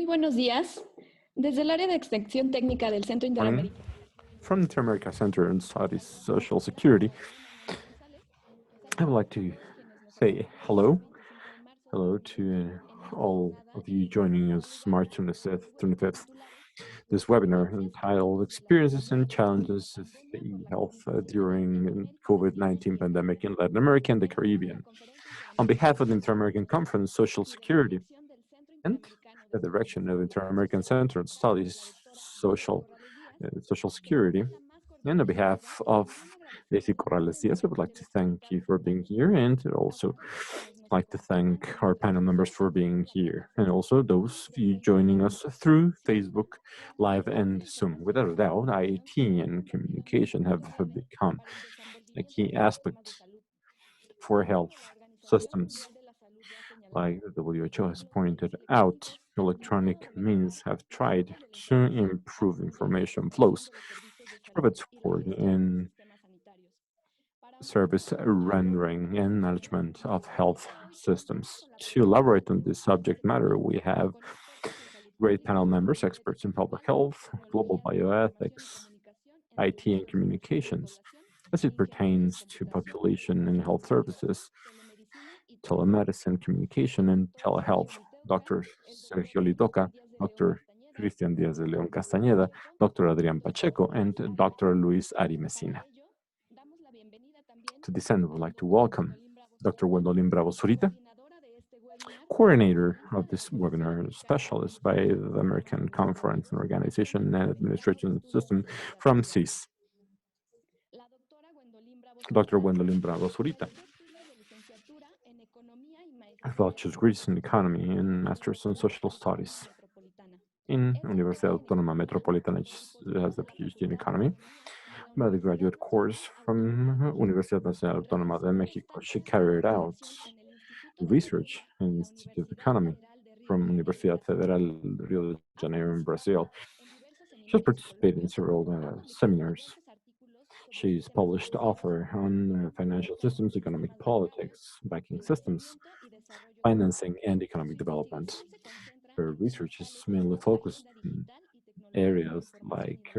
buenos días. Desde el área de extensión técnica del Centro Morning. Interamericano. From the Inter-America Center on Studies Social Security, I would like to say hello to all of you joining us March 25th, this webinar entitled Experiences and Challenges of E-Health During COVID-19 Pandemic in Latin America and the Caribbean. On behalf of the Inter-American Conference Social Security and the direction of the Inter-American Center on Studies Social Security, and on behalf of Daisy Corrales Diaz, I would like to thank you for being here, and also like to thank our panel members for being here, and also those of you joining us through Facebook Live and Zoom. Without a doubt, IT and communication have become a key aspect for health systems. Like the WHO has pointed out, electronic means have tried to improve information flows, to provide support in service rendering and management of health systems. To elaborate on this subject matter, we have great panel members, experts in public health, global bioethics, IT and communications, as it pertains to population and health services, telemedicine, communication, and telehealth. Dr. Sergio Litoca, Dr. Cristian Díaz de León Castañeda, Dr. Adrián Pacheco, and Dr. Luis Ari Mesina. To this end, I would like to welcome Dr. Gwendolyn Bravo Zurita, coordinator of this webinar, specialist by the American Conference and Organization and Administration System from CIS. Dr. Gwendolyn Bravo Zurita, bachelor's degrees in economy and master's in social studies in Universidad Autónoma Metropolitana. She has a PhD in economy, by the graduate course from Universidad Nacional Autónoma de México. She carried out research in Institute of Economy from Universidad Federal de Rio de Janeiro in Brazil. She has participated in several seminars. She's published author on financial systems, economic politics, banking systems, financing, and economic development. Her research is mainly focused on areas like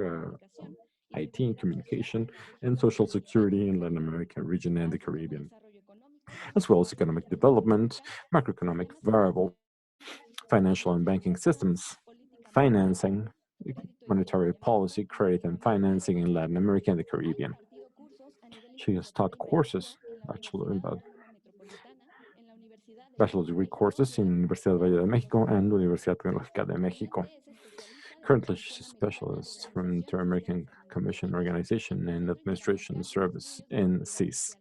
IT and communication and social security in Latin America region and the Caribbean, as well as economic development, macroeconomic variables, financial and banking systems, financing, monetary policy, credit and financing in Latin America and the Caribbean. She has taught courses, bachelor's degree courses in Universidad Valle de México and Universidad Tecnológica de México. Currently, she's a specialist from the Inter-American Commission Organization and Administration Service in CIS.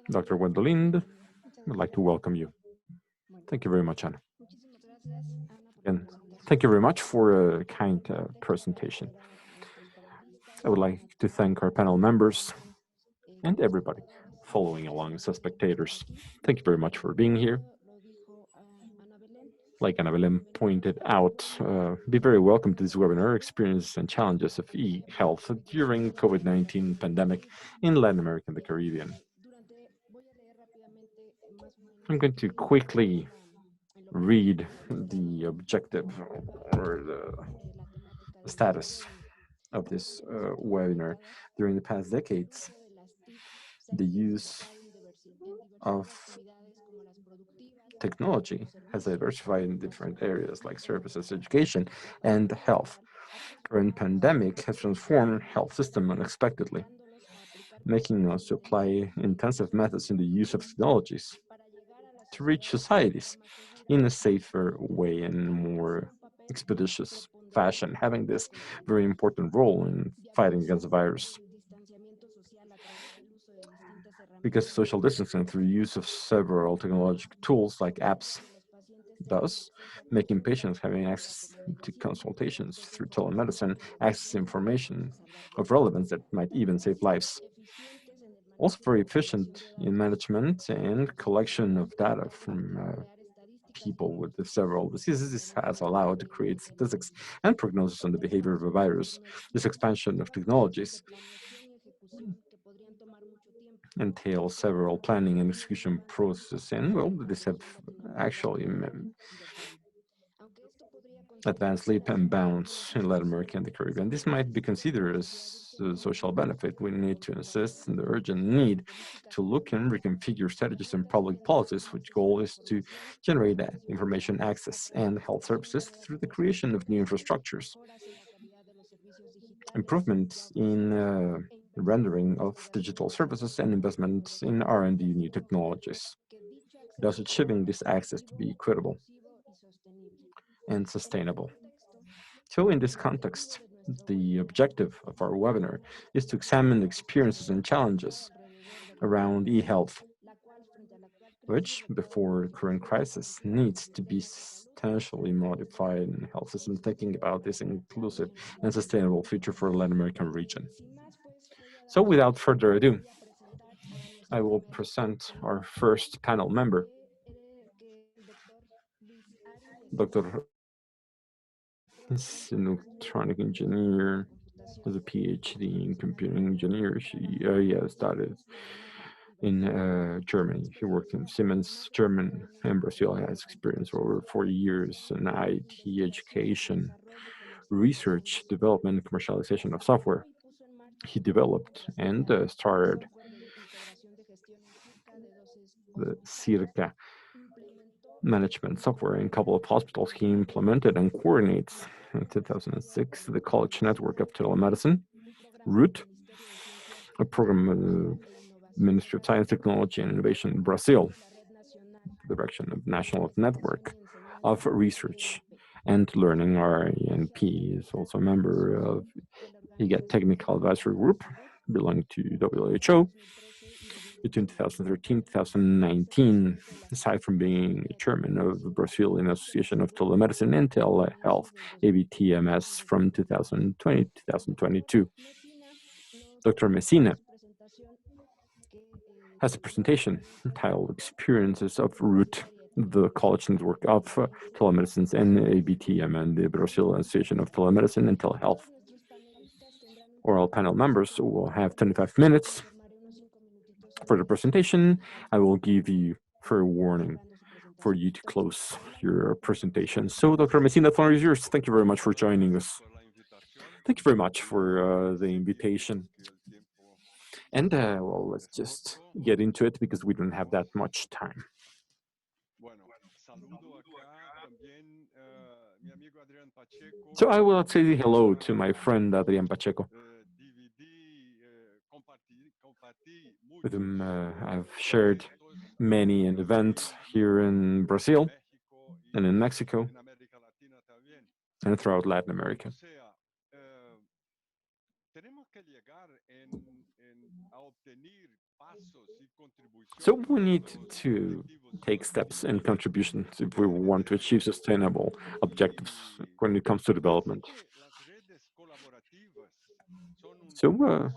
Dr. Gwendolyn, I'd like to welcome you. Thank you very much, Ana. And thank you very much for a kind presentation. I would like to thank our panel members and everybody following along as spectators. Thank you very much for being here. Like Ana Belén pointed out, be very welcome to this webinar, Experiences and Challenges of E-Health During COVID-19 Pandemic in Latin America and the Caribbean. I'm going to quickly read the objective or the status of this webinar. During the past decades, the use of technology has diversified in different areas like services, education, and health. Current pandemic has transformed health system unexpectedly, making us apply intensive methods in the use of technologies to reach societies in a safer way and more expeditious fashion, having this very important role in fighting against the virus. Because social distancing through use of several technological tools like apps, thus making patients having access to consultations through telemedicine, access information of relevance that might even save lives. Also very efficient in management and collection of data from people with the several diseases. This has allowed to create statistics and prognosis on the behavior of a virus. This expansion of technologies entail several planning and execution processes, and well, these have actually advanced leap and bounds in Latin America and the Caribbean. This might be considered as a social benefit. We need to insist on the urgent need to look and reconfigure strategies and public policies, which goal is to generate that information access and health services through the creation of new infrastructures, improvements in the rendering of digital services, and investments in R&D new technologies, thus achieving this access to be equitable and sustainable. So in this context, the objective of our webinar is to examine the experiences and challenges around e-health, which, before the current crisis, needs to be substantially modified in health system, thinking about this inclusive and sustainable future for the Latin American region. So without further ado, I will present our first panel member, Dr. He's an electronic engineer, has a PhD in computing engineering. She started in Germany. He worked in Siemens, German, and Brazil. He has experience over 40 years in IT education, research, development, and commercialization of software. He developed and started the Circa management software in a couple of hospitals. He implemented and coordinates in 2006 the College Network of Telemedicine, ROOT, a program of the Ministry of Science, Technology, and Innovation in Brazil, direction of National Network of Research and Learning, RNP. Is also a member of IGAT Technical Advisory Group, belonging to WHO. Between 2013 and 2019, aside from being chairman of the Brazilian Association of Telemedicine and Telehealth, ABTMS, from 2020 to 2022. Dr. Messina has a presentation entitled Experiences of Root, the College Network of Telemedicine, and ABTM, and the Brazilian Association of Telemedicine and Telehealth. Oral panel members will have 25 minutes for the presentation. I will give you fair warning for you to close your presentation. So, Dr. Messina, the floor is yours. Thank you very much for joining us. Thank you very much for the invitation. And well, let's just get into it because we don't have that much time. So I will say hello to my friend Adrian Pacheco, with whom I've shared many an event here in Brazil and in Mexico and throughout Latin America. So we need to take steps and contributions if we want to achieve sustainable objectives when it comes to development. So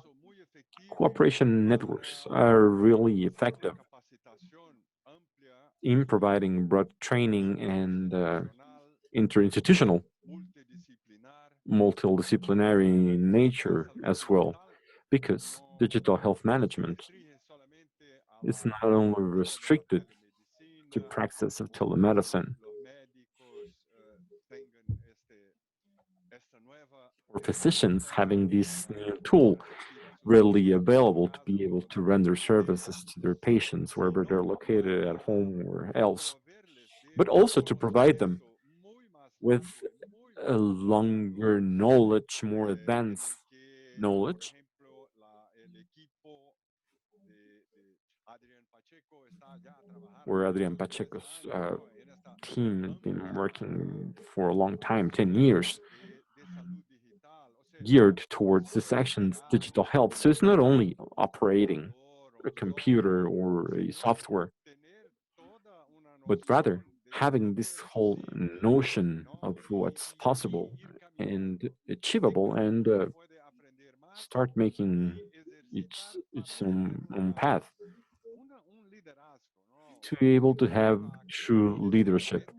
cooperation networks are really effective in providing broad training and interinstitutional, multidisciplinary in nature as well, because digital health management is not only restricted to practice of telemedicine or physicians having this new tool readily available to be able to render services to their patients wherever they're located, at home or else, but also to provide them with a longer knowledge, more advanced knowledge, where Adrian Pacheco's team has been working for a long time, 10 years, geared towards this action's digital health. So it's not only operating a computer or a software, but rather having this whole notion of what's possible and achievable, and start making its own path to be able to have true leadership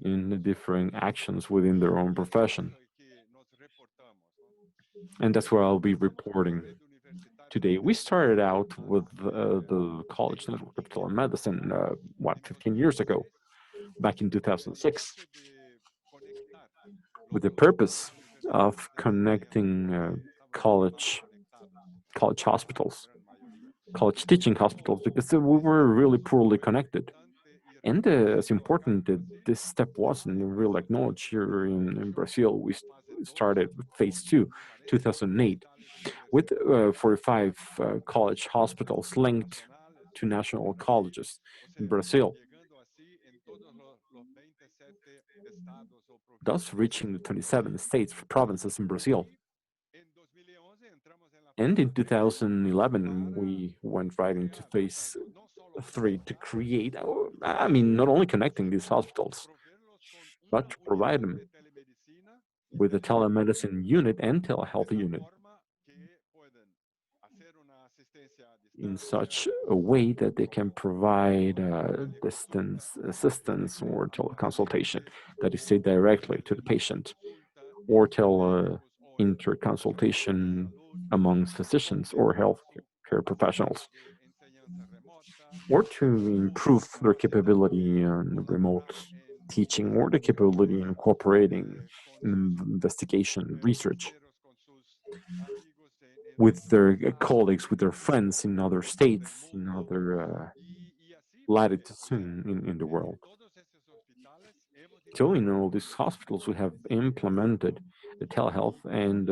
in the different actions within their own profession. And that's where I'll be reporting today. We started out with the College Network of Telemedicine, 15 years ago, back in 2006, with the purpose of connecting college hospitals, college teaching hospitals, because we were really poorly connected. And as important that this step was, and we really acknowledge here in Brazil, we started with phase two, 2008, with 45 college hospitals linked to national colleges in Brazil, thus reaching the 27 states, provinces in Brazil. And in 2011, we went right into phase three to create, I mean, not only connecting these hospitals, but to provide them with a telemedicine unit and telehealth unit in such a way that they can provide distance assistance or teleconsultation that is said directly to the patient, or interconsultation amongst physicians or healthcare professionals, or to improve their capability in remote teaching or the capability in cooperating in investigation research with their colleagues, with their friends in other states, in other latitudes in the world. So in all these hospitals, we have implemented the telehealth and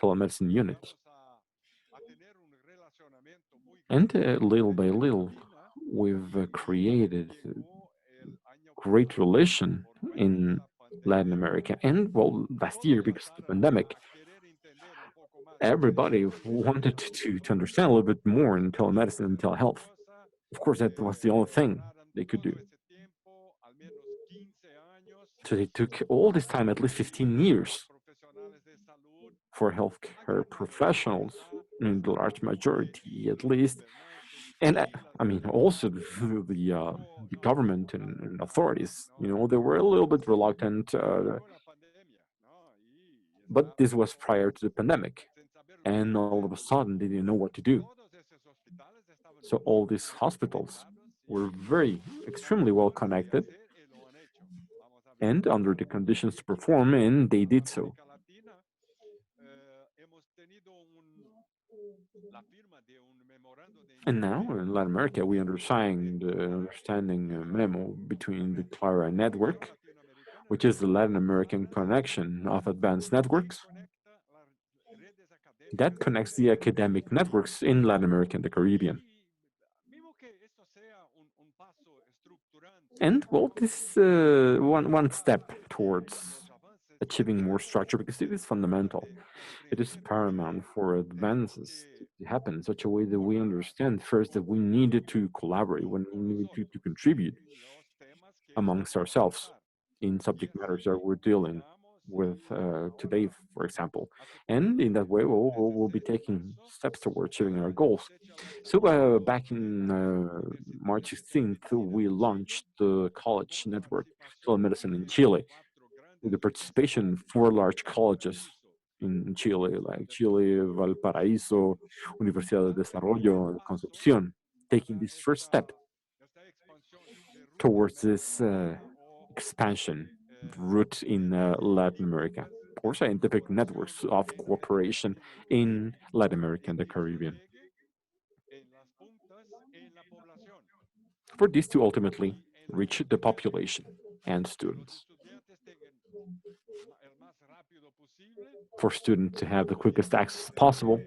telemedicine unit. And little by little, we've created great relation in Latin America. And well, last year, because of the pandemic, everybody wanted to understand a little bit more in telemedicine and telehealth. Of course, that was the only thing they could do. So they took all this time, at least 15 years, for healthcare professionals, in the large majority at least. And I mean, also the government and authorities, they were a little bit reluctant, but this was prior to the pandemic. And all of a sudden, they didn't know what to do. So all these hospitals were extremely well connected and under the conditions to perform, and they did so. And now in Latin America, we undersigned an understanding memo between the Clara Network, which is the Latin American connection of advanced networks, that connects the academic networks in Latin America and the Caribbean. And well, this is one step towards achieving more structure, because it is fundamental. It is paramount for advances to happen in such a way that we understand first that we needed to collaborate, we need to contribute amongst ourselves in subject matters that we're dealing with today, for example. And in that way, we'll be taking steps towards achieving our goals. So back in March 16th, we launched the college network telemedicine in Chile, with the participation of 4 large colleges in Chile, like Chile, Valparaíso, Universidad de Desarrollo, and Concepción, taking this first step towards this expansion route in Latin America, or scientific networks of cooperation in Latin America and the Caribbean, for this to ultimately reach the population and students. For students to have the quickest access possible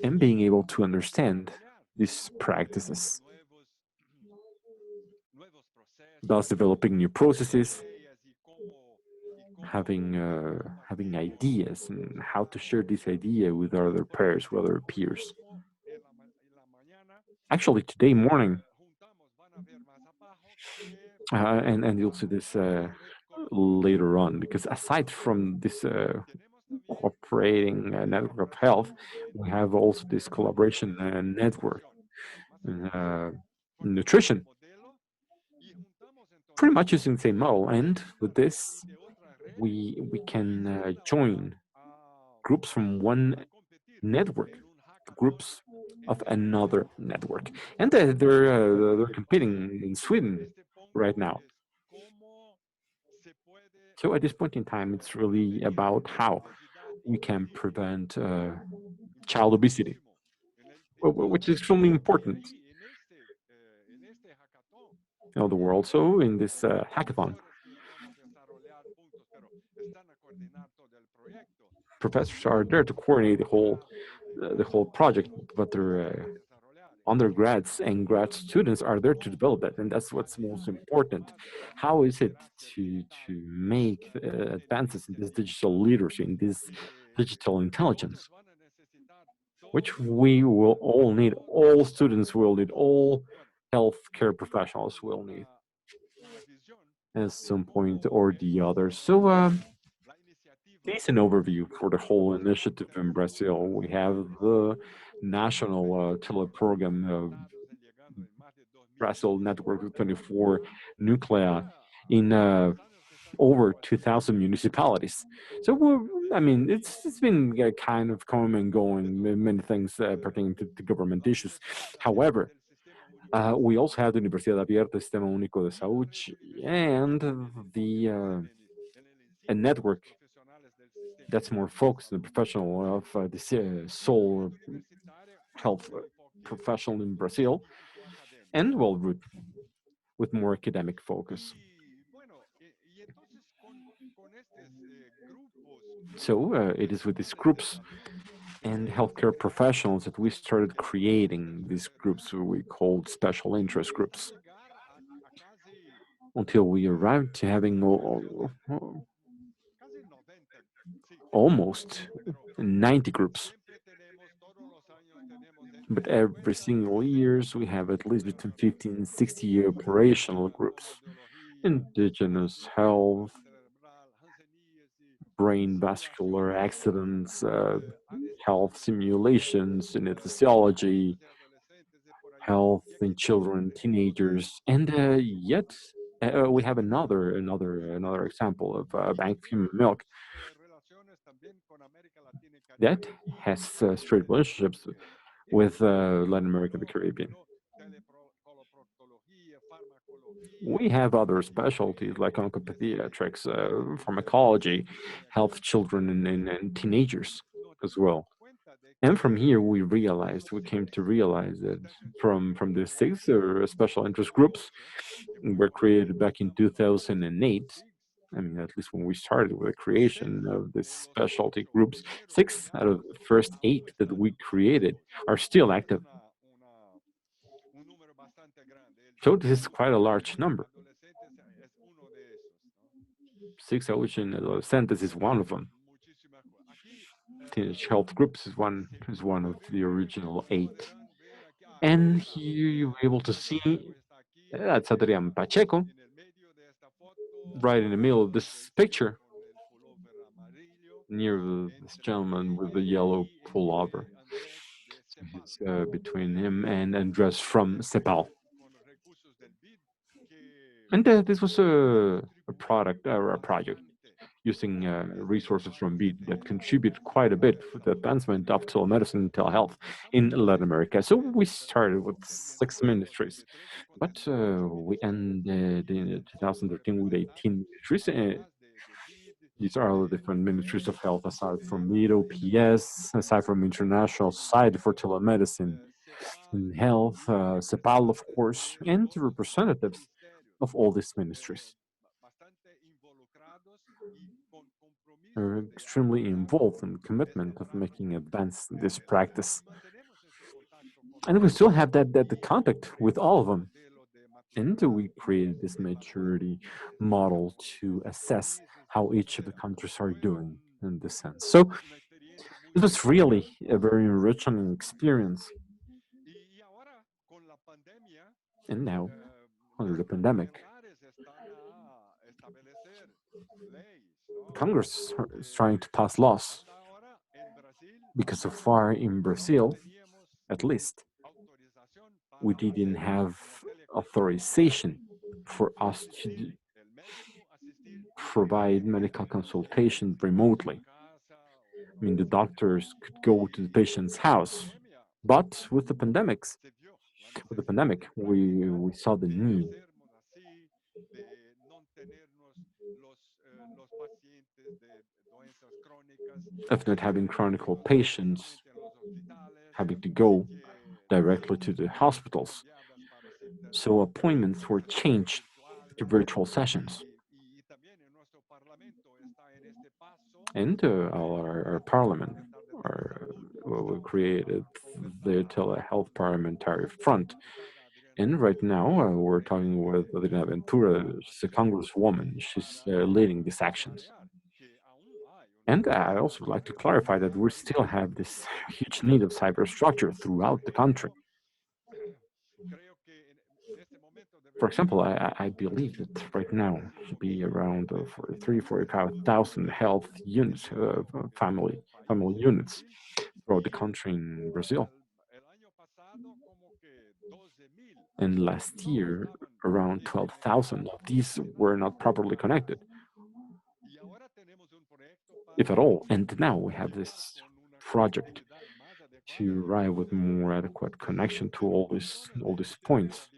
and being able to understand these practices, thus developing new processes, having ideas and how to share this idea with other pairs, with other peers. Actually, today morning, and you'll see this later on, because aside from this cooperating network of health, we have also this collaboration network in nutrition, pretty much using the same model. And with this, we can join groups from one network, groups of another network, and they're competing in Sweden right now. So at this point in time, it's really about how we can prevent child obesity, which is extremely important in the world. So in this hackathon, professors are there to coordinate the whole project, but their undergrads and grad students are there to develop that, and that's what's most important. How is it to make advances in this digital literacy, in this digital intelligence, which we will all need, all students will need, all healthcare professionals will need at some point or the other. So it's an overview for the whole initiative in Brazil. We have the national teleprogram, Brazil Network of 24 Nuclei in over 2,000 municipalities. So I mean, it's been kind of coming and going, many things pertaining to government issues. However, we also have the Universidad Abierta, Sistema Único de Salud, and the a network that's more focused on the professional of the soul health professional in Brazil, and well, with more academic focus. So it is with these groups and healthcare professionals that we started creating these groups we called special interest groups, until we arrived to having almost 90 groups. But every single years we have at least between 15 and 60 operational groups: indigenous health, brain vascular accidents, health simulations, anesthesiology, health in children, teenagers, and yet we have another example of bank human milk that has straight relationships with Latin America and the Caribbean. We have other specialties like oncopediatrics, pharmacology, health children and teenagers as well. And from here, we came to realize that from the six special interest groups were created back in 2008. I mean, at least when we started with the creation of the specialty groups, 6 out of the first 8 that we created are still active. So this is quite a large number. 6 Ocean Adolescentes is one of them. Teenage health groups is one of the original 8. And here you'll be able to see that's Adrian Pacheco, right in the middle of this picture, near this gentleman with the yellow pullover. So he's between him and Andres from Cepal. And this was a product or a project using resources from BEAD that contribute quite a bit for the advancement of telemedicine and telehealth in Latin America. So we started with 6 ministries, but we ended in 2013 with 18 ministries. These are all the different ministries of health, aside from BEAD, OPS, aside from International Society for Telemedicine and Health, CEPAL, of course, and the representatives of all these ministries are extremely involved in the commitment of making advance in this practice. And we still have that the contact with all of them. And we created this maturity model to assess how each of the countries are doing in this sense. So it was really a very enriching experience. And now, under the pandemic, Congress is trying to pass laws because so far in Brazil, at least, we didn't have authorization for us to provide medical consultation remotely. I mean, the doctors could go to the patient's house, but with the pandemic, we saw the need of not having chronic patients having to go directly to the hospitals. So appointments were changed to virtual sessions. And our parliament, we created the telehealth parliamentary front. And right now, we're talking with Adriana Ventura. She's a congresswoman. She's leading these actions. And I also would like to clarify that we still have this huge need of cyberstructure throughout the country. For example, I believe that right now should be around 45,000 health units, family units throughout the country in Brazil. And last year, around 12,000 of these were not properly connected, if at all. And now we have this project to arrive with more adequate connection to all these points.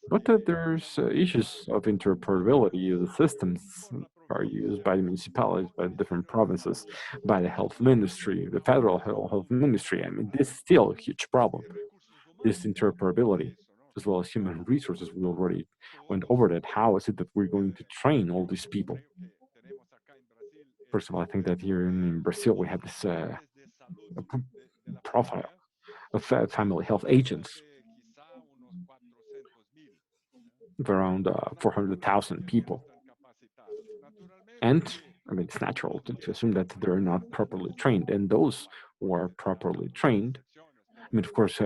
But there's issues of interoperability. The systems are used by the municipalities, by different provinces, by the health ministry, the federal health ministry. I mean, this is still a huge problem. This interoperability, as well as human resources, we already went over that. How is it that we're going to train all these people? First of all, I think that here in Brazil we have this profile of family health agents of around 400,000 people. And I mean, it's natural to assume that they're not properly trained. And those who are properly trained, I mean, of course,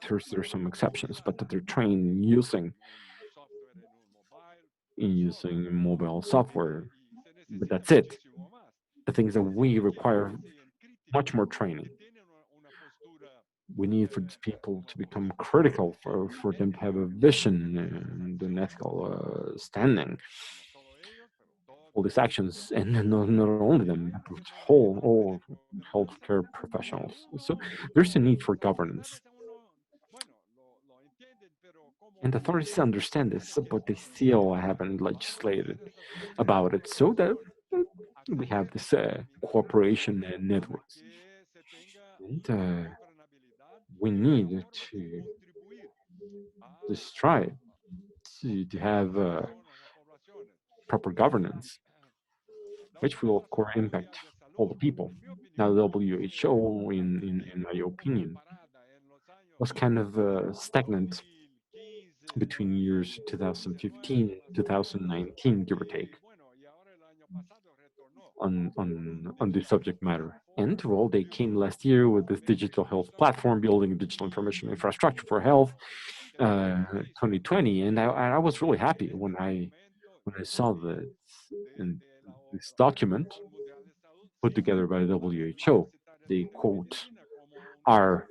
there's some exceptions, but that they're trained using mobile software. But that's it. The things that we require much more training. We need for these people to become critical, for them to have a vision and an ethical standing. All these actions, and not only them, but all healthcare professionals. So there's a need for governance. And authorities understand this, but they still haven't legislated about it. So that we have this cooperation networks. And we need to strive to have proper governance, which will, of course, impact all the people. Now, the WHO, in my opinion, was kind of stagnant between years 2015 2019, give or take, on this subject matter. And well, they came last year with this digital health platform, building digital information infrastructure for health, 2020, and I was really happy when I saw that in this document put together by the WHO. They quote our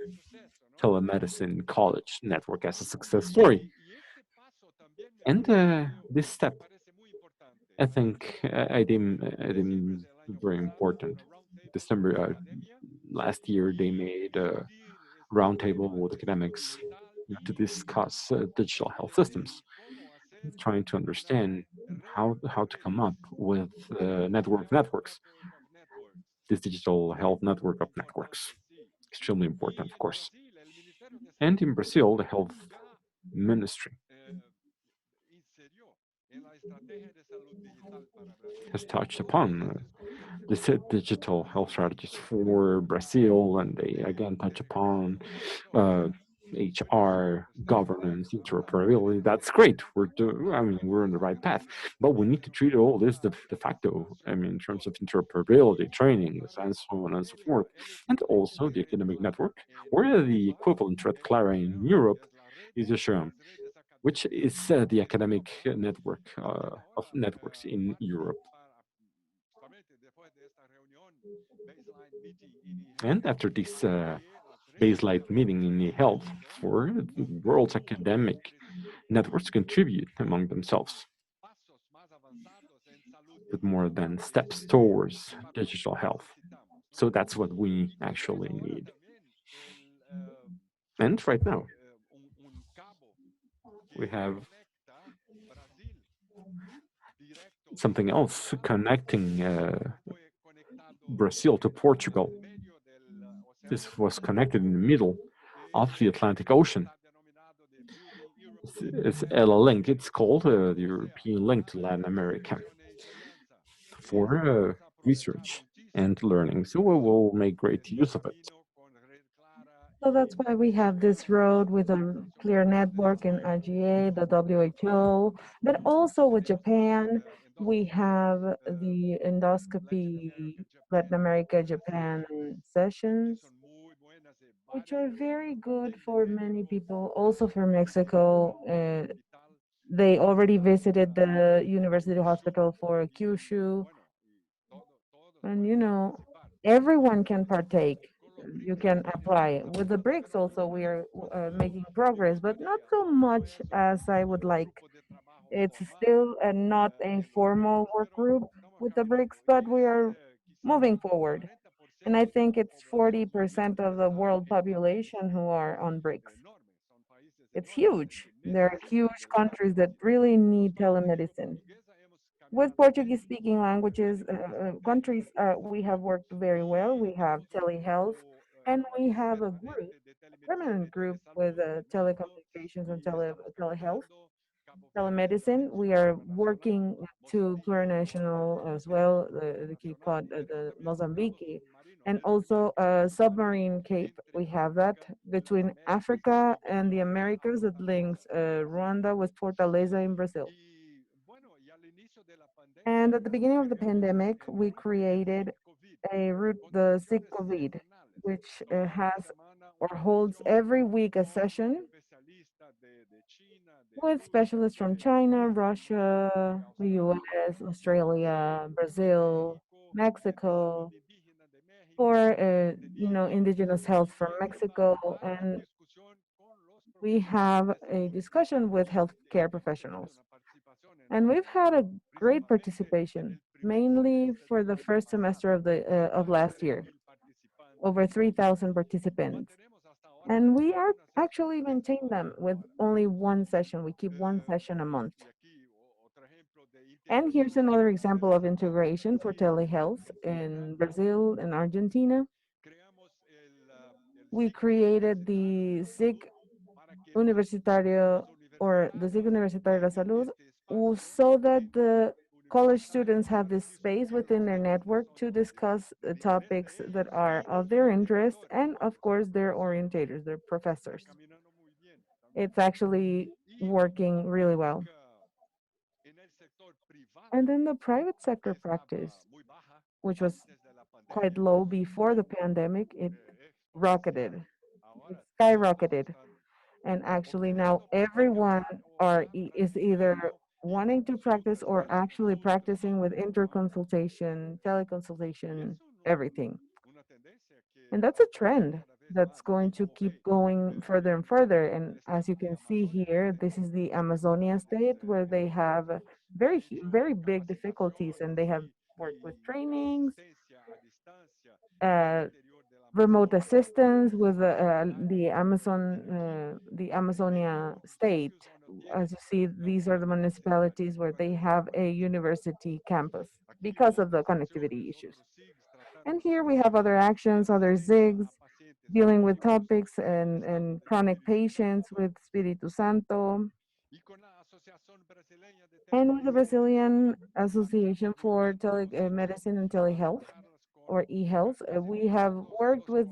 telemedicine college network as a success story. And this step, I think, I deem very important. December last year, they made a roundtable with academics to discuss digital health systems, trying to understand how to come up with networks, this digital health network of networks. Extremely important, of course. And in Brazil, the health ministry has touched upon the digital health strategies for Brazil, and they again touch upon uh, HR, governance, interoperability. That's great. We're on the right path, but we need to treat all this de facto. I mean, in terms of interoperability, training, and so on and so forth, and also the academic network, or the equivalent to Clara in Europe is a SHRM, which is the academic network of networks in Europe. And after this baseline meeting in the health for the world's academic networks contribute among themselves. but more than steps towards digital health. So that's what we actually need. And right now, we have something else connecting Brazil to Portugal. This was connected in the middle of the Atlantic Ocean. It's a link. It's called the European link to Latin America for research and learning. So we will make great use of it. So that's why we have this road with a clear network in IGA, the WHO, but also with Japan. We have the endoscopy Latin America Japan sessions, which are very good for many people, also for Mexico. They already visited the University Hospital for Kyushu, and everyone can partake. You can apply. With the BRICS also, we are making progress, but not so much as I would like. It's still not a formal work group with the BRICS, but we are moving forward. And I think it's 40% of the world population who are on BRICS. It's huge. There are huge countries that really need telemedicine. With Portuguese speaking languages, countries, we have worked very well. We have telehealth, and we have a group, a permanent group with telecommunications and telehealth, telemedicine. We are working to plurinational as well, the Cape Cod, the Mozambique, and also submarine Cape. We have that between Africa and the Americas that links Rwanda with Fortaleza in Brazil. And at the beginning of the pandemic, we created a route, the SIG COVID, which has or holds every week a session with specialists from China, Russia, the US, Australia, Brazil, Mexico, for indigenous health from Mexico, and we have a discussion with healthcare professionals. And we've had a great participation, mainly for the first semester of last year, over 3,000 participants. And we are actually maintain them with only one session. We keep one session a month. And here's another example of integration for telehealth in Brazil and Argentina. We created the SIG Universitario, or the SIG Universitario de la Salud, so that the college students have this space within their network to discuss topics that are of their interest, and of course their orientators, their professors. It's actually working really well. And then the private sector practice, which was quite low before the pandemic, it rocketed, it skyrocketed. And actually now everyone is either wanting to practice or actually practicing with interconsultation, teleconsultation, everything. And that's a trend that's going to keep going further and further. And as you can see here, this is the Amazonia state where they have very big difficulties, and they have worked with trainings, uh, remote assistance with the Amazonia state. As you see, these are the municipalities where they have a university campus because of the connectivity issues. And here we have other actions, other ZIGs, dealing with topics and chronic patients with Espírito Santo. And with the Brazilian Association for Telemedicine and Telehealth, or e-health, we have worked with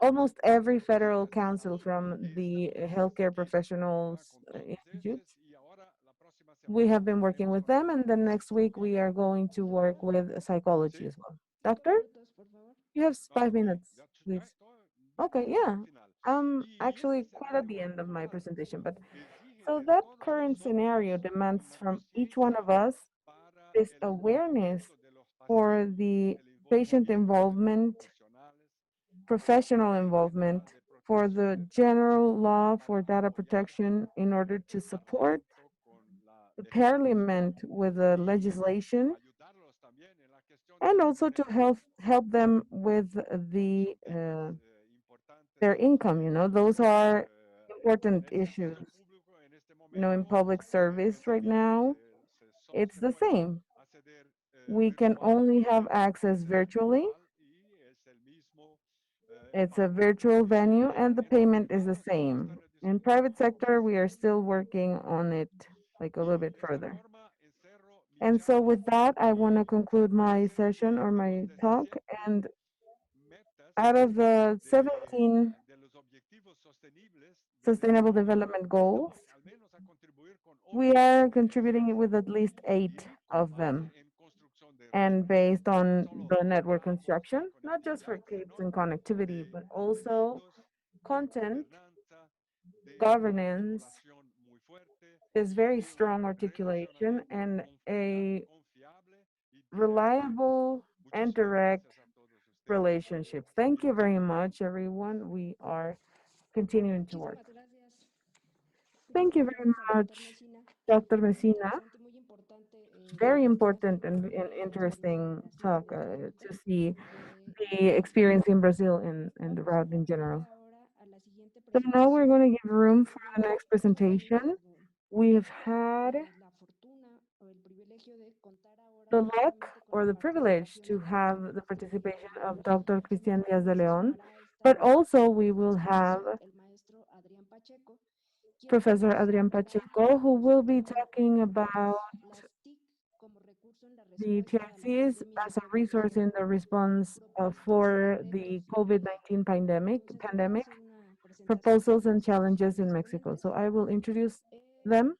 almost every federal council from the healthcare professionals institutes. We have been working with them, and then next week we are going to work with psychology as well. Doctor, you have 5 minutes, please. Okay, yeah. I'm actually quite at the end of my presentation, but so that current scenario demands from each one of us this awareness for the patient involvement, professional involvement, for the general law for data protection in order to support the parliament with the legislation and also to help them with their income. Those are important issues. In public service right now, it's the same. We can only have access virtually. It's a virtual venue and the payment is the same. In private sector, we are still working on it like a little bit further. And so with that, I want to conclude my session or my talk. And out of the 17 Sustainable Development Goals, we are contributing with at least 8 of them. And based on the network construction, not just for kids and connectivity, but also content, governance, this very strong articulation, and a reliable and direct relationships. Thank you very much, everyone. We are continuing to work. Thank you very much, Dr. Messina. Very important and interesting talk to see the experience in Brazil and the route in general. So now we're going to give room for the next presentation. We've had the luck or the privilege to have the participation of Dr. Cristian Diaz de Leon, but also we will have Professor Adrian Pacheco, who will be talking about the TICs as a resource in the response for the COVID-19 pandemic, proposals and challenges in Mexico. So I will introduce them.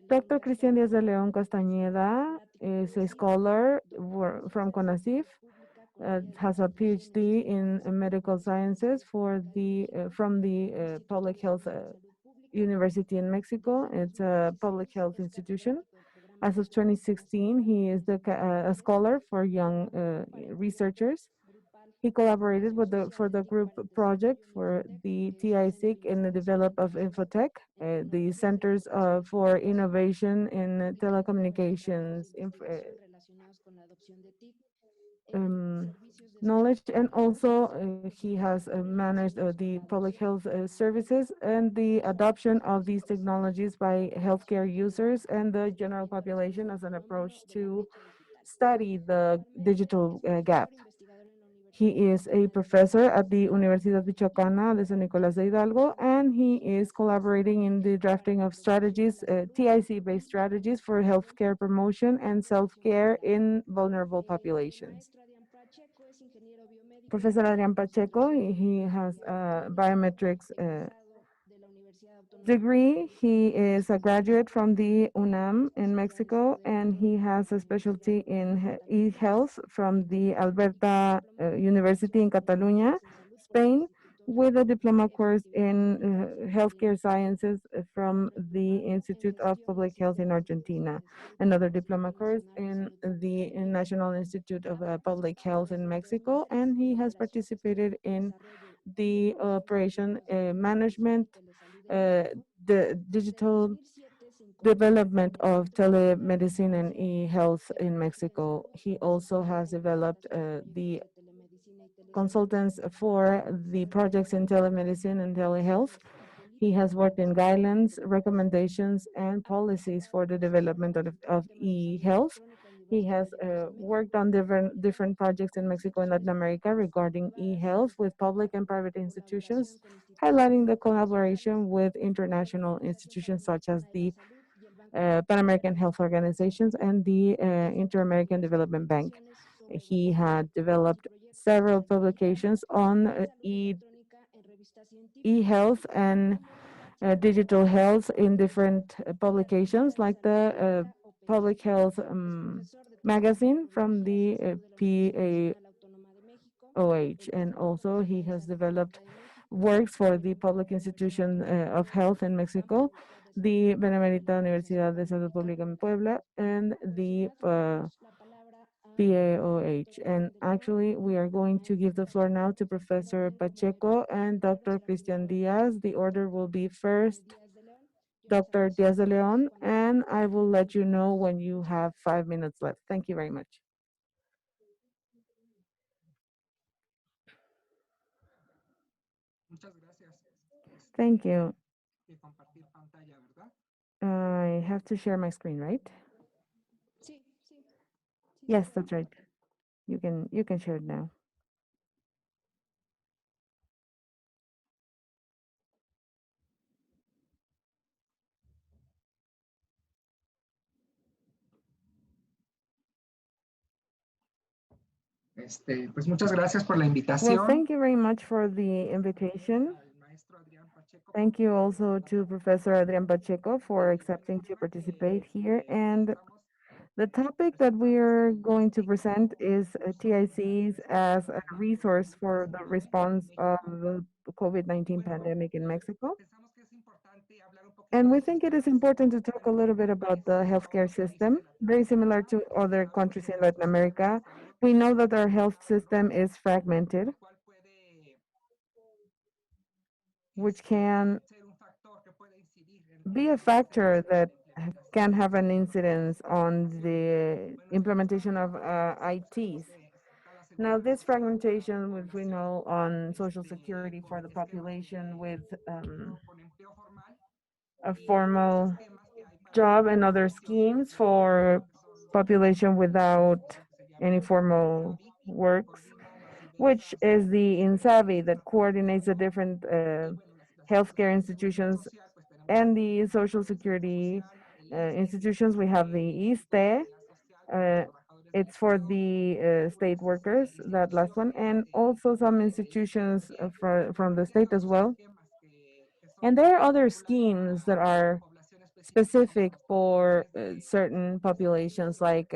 Dr. Cristian Díaz de León Castañeda is a scholar from CONACYT, has a PhD in medical sciences from the Public Health University in Mexico. It's a public health institution. As of 2016, he is a scholar for young researchers. He collaborated for the group project for the TICIC in the develop of Infotech, the Centers for Innovation in Telecommunications knowledge, and also he has managed the public health services and the adoption of these technologies by healthcare users and the general population as an approach to study the digital gap. He is a professor at the Universidad Michoacana de San Nicolás de Hidalgo, and he is collaborating in the drafting of strategies, TIC-based strategies for healthcare promotion and self-care in vulnerable populations. Professor Adrian Pacheco, he has a biometrics degree. He is a graduate from the UNAM in Mexico, and he has a specialty in e-health from the Alberta University in Catalonia, Spain, with a diploma course in healthcare sciences from the Institute of Public Health in Argentina, another diploma course in the National Institute of Public Health in Mexico, and he has participated in the operation management, the digital development of telemedicine and e-health in Mexico. He also has developed the consultants for the projects in telemedicine and telehealth. He has worked in guidelines, recommendations, and policies for the development of e-health. He has worked on different projects in Mexico and Latin America regarding e-health with public and private institutions, highlighting the collaboration with international institutions such as the Pan American Health Organizations and the Inter-American Development Bank. He had developed several publications on e-health and digital health in different publications, like the Public Health magazine from the PAOH. And also he has developed works for the Public Institution of Health in Mexico, the Benemérita Universidad de Salud Pública en Puebla, and the PAOH. And actually, we are going to give the floor now to Professor Pacheco and Dr. Cristian Diaz. The order will be first Dr. Diaz de Leon, and I will let you know when you have 5 minutes left. Thank you very much. Thank you. I have to share my screen, right? Yes, that's right. You can share it now. Pues muchas gracias por la Well, invitación. thank you very much for the invitation. Thank you also to Professor Adrian Pacheco for accepting to participate here. And the topic that we are going to present is TICs as a resource for the response of the COVID-19 pandemic in Mexico. And we think it is important to talk a little bit about the healthcare system, very similar to other countries in Latin America. We know that our health system is fragmented, which can be a factor that can have an incidence on the implementation of ITs. Now, this fragmentation, which we know on Social Security for the population with a formal job and other schemes for population without any formal works, which is the INSABI that coordinates the different healthcare institutions and the Social Security institutions. We have the ISTE. It's for the state workers, that last one, and also some institutions from the state as well. And there are other schemes that are specific for certain populations, like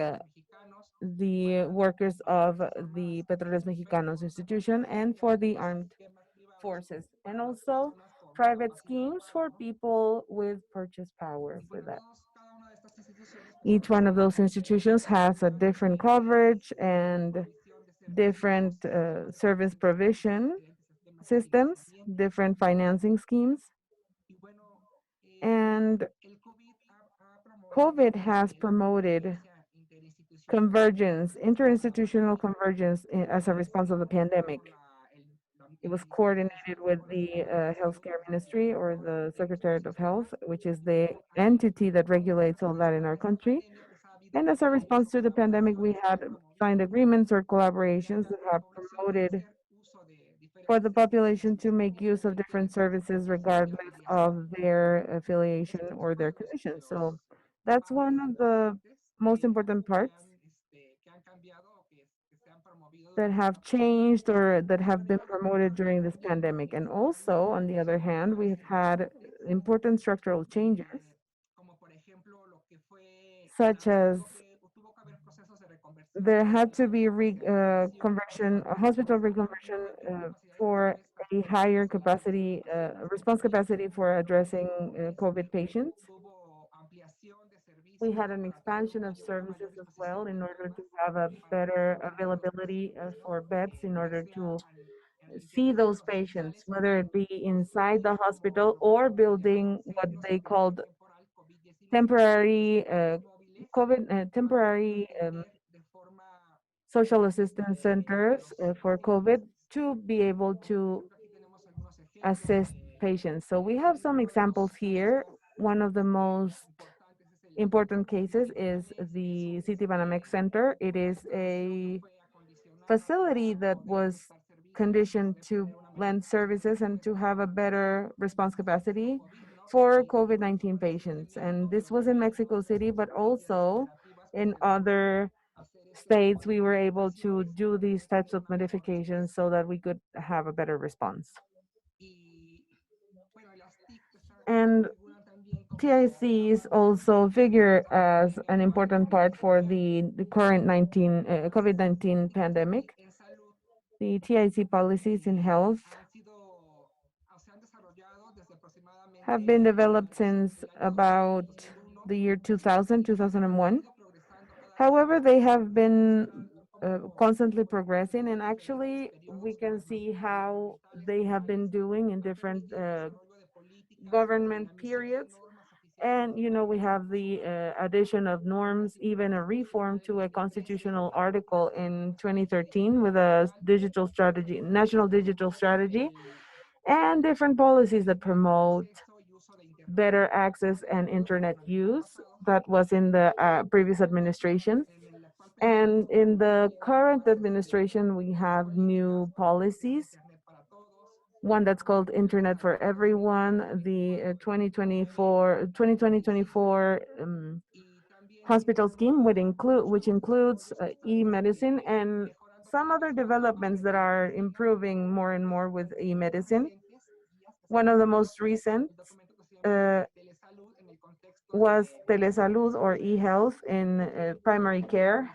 the workers of the Petróleos Mexicanos institution and for the armed forces, and also private schemes for people with purchase power for that. Each one of those institutions has a different coverage and different service provision systems, different financing schemes. And COVID has promoted convergence, interinstitutional convergence as a response of the pandemic. It was coordinated with the healthcare ministry or the Secretariat of Health, which is the entity that regulates all that in our country. And as a response to the pandemic, we had signed agreements or collaborations that have promoted for the population to make use of different services regardless of their affiliation or their condition. So that's one of the most important parts that have changed or that have been promoted during this pandemic. And also, on the other hand, we've had important structural changes, such as there had to be conversion, a hospital reconversion for a higher capacity, response capacity for addressing COVID patients. We had an expansion of services as well in order to have a better availability for beds in order to see those patients, whether it be inside the hospital or building what they called temporary temporary social assistance centers for COVID to be able to assist patients. So we have some examples here. One of the most important cases is the Citibanamex Center. It is a facility that was conditioned to lend services and to have a better response capacity for COVID-19 patients. And this was in Mexico City, but also in other states, we were able to do these types of modifications so that we could have a better response. And TICs also figure as an important part for the current COVID-19 pandemic. The TIC policies in health have been developed since about the year 2000, 2001. However, they have been constantly progressing, and actually we can see how they have been doing in different government periods. And, we have the addition of norms, even a reform to a constitutional article in 2013 with a digital strategy, national digital strategy. and different policies that promote better access and internet use. That was in the previous administration. And in the current administration, we have new policies. One that's called Internet for Everyone, the 2024 hospital scheme, which includes e-medicine and some other developments that are improving more and more with e-medicine. One of the most recent uh, was telesalud or e-health in primary care,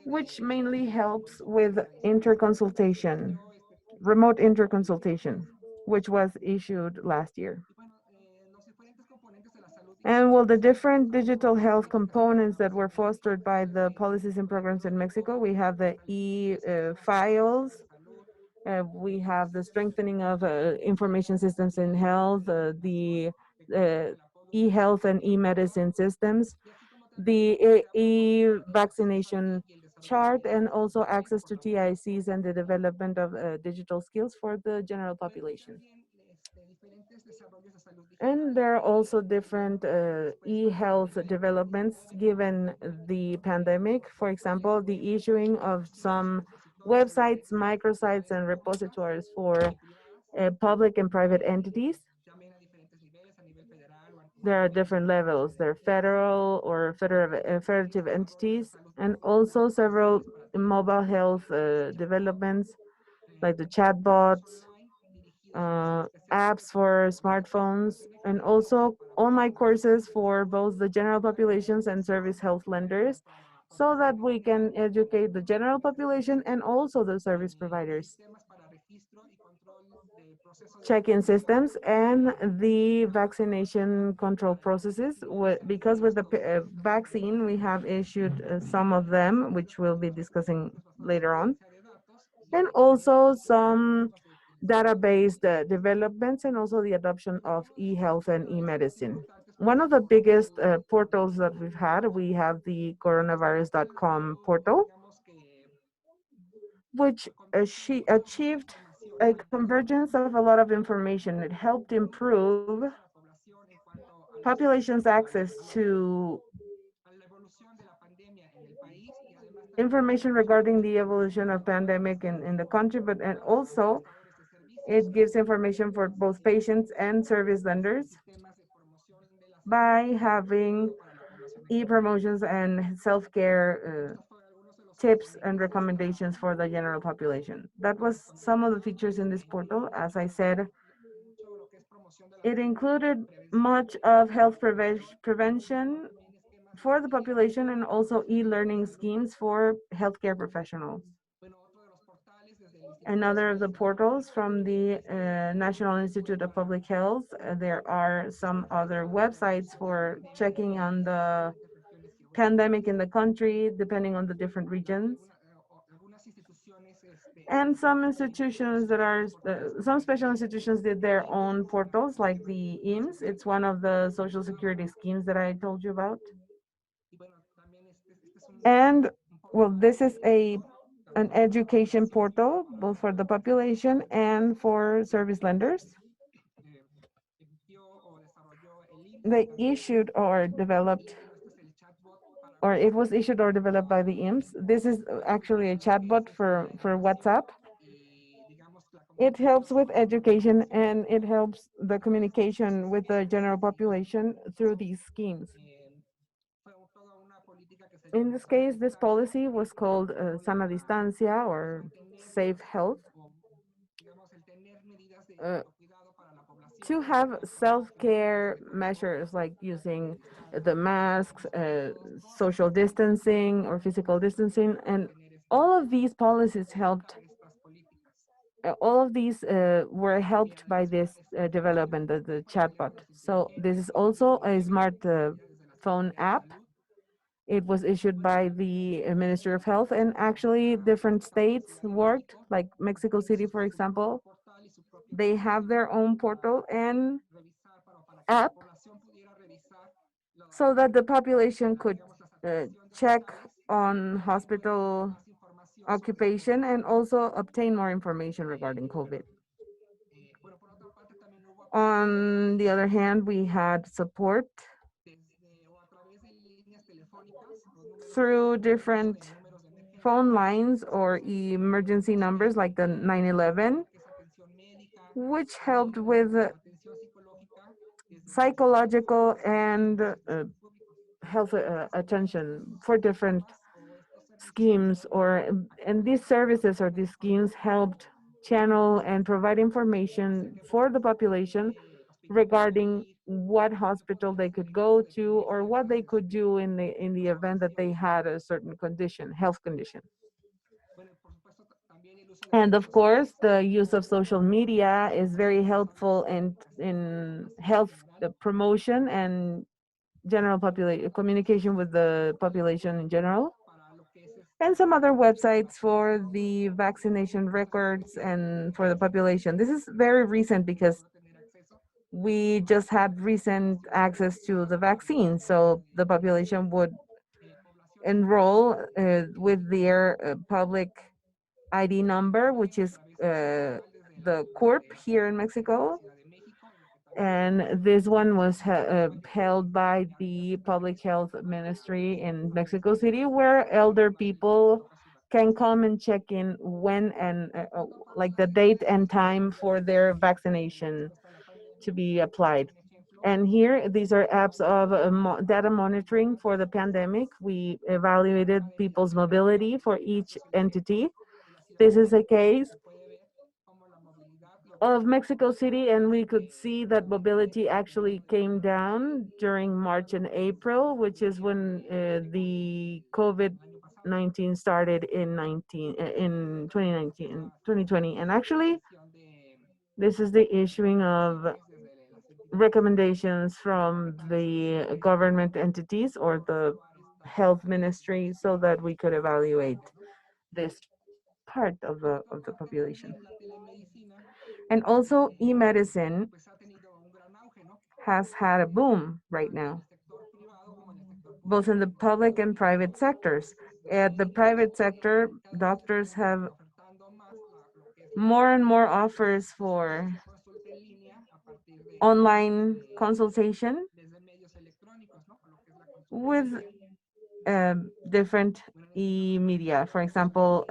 which mainly helps with interconsultation, remote interconsultation, which was issued last year. And well, the different digital health components that were fostered by the policies and programs in Mexico, we have the e-files, we have the strengthening of information systems in health, the e-health and e-medicine systems, the e-vaccination chart, and also access to TICs and the development of digital skills for the general population. And there are also different e-health developments given the pandemic. For example, the issuing of some websites, microsites, and repositories for public and private entities. There are different levels. There are federal or federative entities, and also several mobile health developments like the chatbots, apps for smartphones, and also online courses for both the general populations and service health lenders, so that we can educate the general population and also the service providers. Check-in systems and the vaccination control processes. Because with the vaccine, we have issued some of them, which we'll be discussing later on, and also some database developments and also the adoption of e-health and e-medicine. One of the biggest portals that we have the coronavirus.com portal, which she achieved a convergence of a lot of information. It helped improve population's access to information regarding the evolution of pandemic in the country, but and also it gives information for both patients and service vendors by having e-promotions and self-care tips and recommendations for the general population. That was some of the features in this portal. As I said, it included much of health prevention for the population and also e-learning schemes for healthcare professionals. Another of the portals from the National Institute of Public Health, there are some other websites for checking on the pandemic in the country, depending on the different regions. And some institutions that are, some special institutions did their own portals, like the IMSS. It's one of the social security schemes that I told you about. And well, this is an education portal, both for the population and for service lenders. They issued or developed, or it was issued or developed by the IMSS. This is actually a chatbot for WhatsApp. It helps with education and it helps the communication with the general population through these schemes. In this case, this policy was called sana distancia or safe health. To have self-care measures like using the masks, social distancing or physical distancing, and all of these policies helped, all of these were helped by this development of the chatbot. So this is also a smart phone app. It was issued by the Ministry of Health, and actually different states worked, like Mexico City, for example. They have their own portal and app so that the population could check on hospital occupation and also obtain more information regarding COVID. On the other hand, we had support through different phone lines or emergency numbers like the 911, which helped with psychological and health attention for different schemes, or and these services or these schemes helped channel and provide information for the population regarding what hospital they could go to or what they could do in the event that they had a certain condition, health condition. And of course, the use of social media is very helpful in health promotion and general population communication with the population in general, and some other websites for the vaccination records and for the population. This is very recent because we just had recent access to the vaccine, so the population would enroll with their public ID number, which is the CORP here in Mexico. And this one was held by the Public Health Ministry in Mexico City, where elder people can come and check in when and like the date and time for their vaccination to be applied. And here, these are apps of data monitoring for the pandemic. We evaluated people's mobility for each entity. This is a case of Mexico City, and we could see that mobility actually came down during March and April, which is when the COVID-19 started in 2019, 2020. And actually, this is the issuing of recommendations from the government entities or the health ministry so that we could evaluate this part of the population. And also e-medicine has had a boom right now, both in the public and private sectors. At the private sector, doctors have more and more offers for online consultation with different e-media. For example,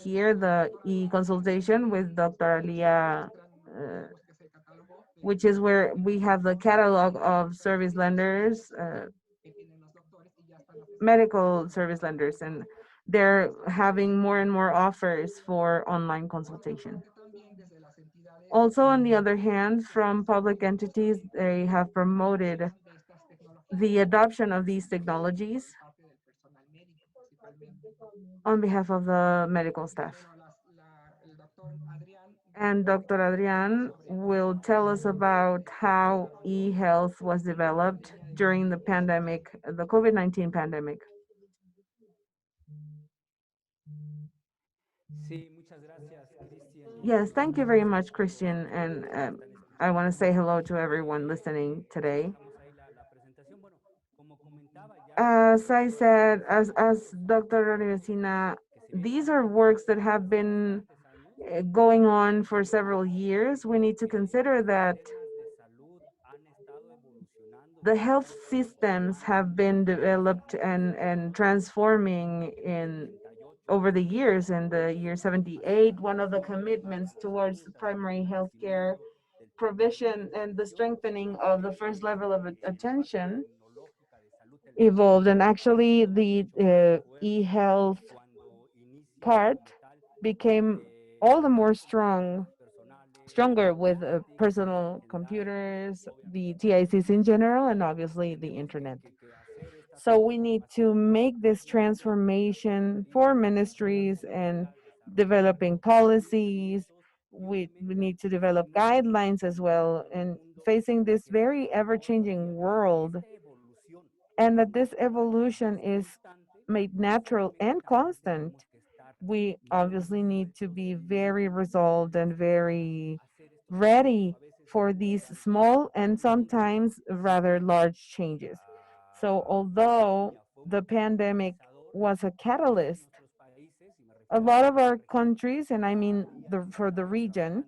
here the e-consultation with Dr. Alia, which is where we have the catalog of service lenders, medical service lenders, and they're having more and more offers for online consultation. Also, on the other hand, from public entities, they have promoted the adoption of these technologies on behalf of the medical staff. And Dr. Adrian will tell us about how e-health was developed during the pandemic, the COVID-19 pandemic. Yes, thank you very much, Christian. And I want to say hello to everyone listening today. As I said, as Dr. Rivesina, these are works that have been going on for several years. We need to consider that the health systems have been developed and transforming in over the years. In the year 78, one of the commitments towards primary health care provision and the strengthening of the first level of attention evolved. And actually, the e-health part became all the more stronger with personal computers, the TICs in general, and obviously the internet. So we need to make this transformation for ministries and developing policies. We need to develop guidelines as well, and facing this very ever-changing world, and that this evolution is made natural and constant. We obviously need to be very resolved and very ready for these small and sometimes rather large changes. So although the pandemic was a catalyst, a lot of our countries, and I mean for the region,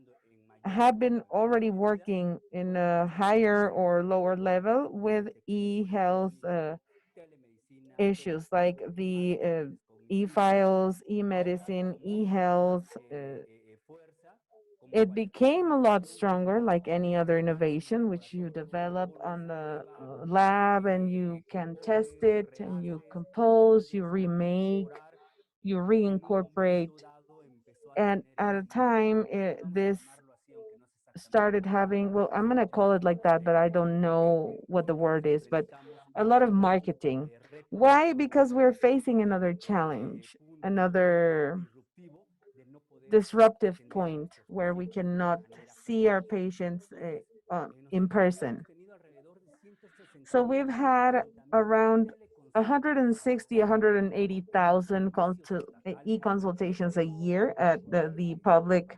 have been already working in a higher or lower level with e-health issues like the e-files, e-medicine, e-health. It became a lot stronger like any other innovation which you develop on the lab, and you can test it and you compose, you remake, you reincorporate. And at a time, this started having, well, I'm going to call it like that, but I don't know what the word is, but a lot of marketing. Why? Because we're facing another challenge, another disruptive point where we cannot see our patients in person. So we've had around 160, 180,000 e-consultations a year at the public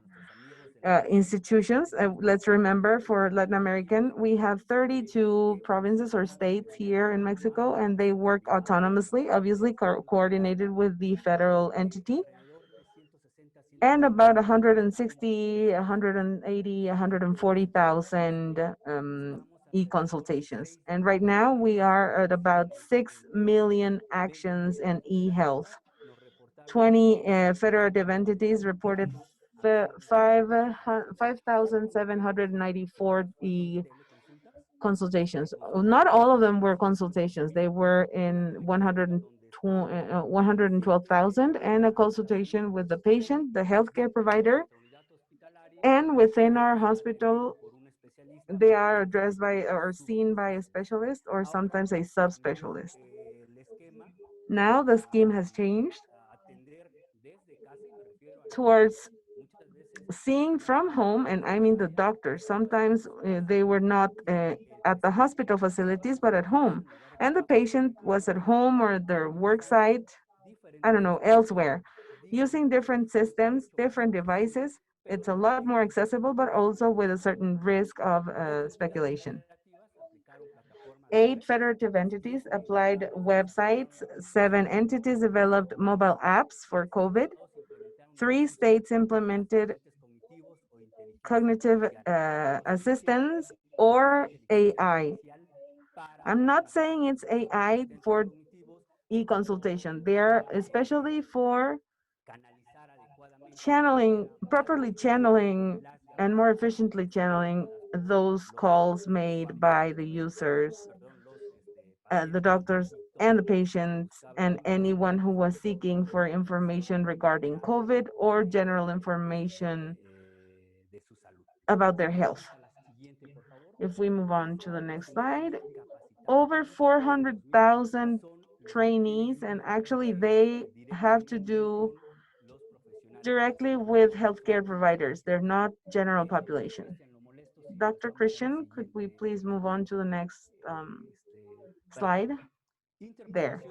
institutions. Let's remember, for Latin American, we have 32 provinces or states here in Mexico, and they work autonomously, obviously coordinated with the federal entity. And about 160, 180, 140,000 e-consultations. And right now we are at about 6 million actions in e-health. 20 federative entities reported 5,794 consultations. Not all of them were consultations. They were in 112,000, and a consultation with the patient, the healthcare provider, and within our hospital, they are addressed by or seen by a specialist or sometimes a subspecialist. Now the scheme has changed towards seeing from home, and I mean the doctors. Sometimes they were not at the hospital facilities, but at home. And the patient was at home or their work site, I don't know, elsewhere, using different systems, different devices. It's a lot more accessible, but also with a certain risk of speculation. 8 federative entities applied websites, 7 entities developed mobile apps for COVID, 3 states implemented cognitive assistance or AI. I'm not saying it's AI for e-consultation. They are especially for channeling, properly channeling and more efficiently channeling those calls made by the users, the doctors and the patients, and anyone who was seeking for information regarding COVID or general information about their health. If we move on to the next slide, over 400,000 trainees, and actually they have to do directly with healthcare providers. They're not general population. Dr. Christian, could we please move on to the next slide? There.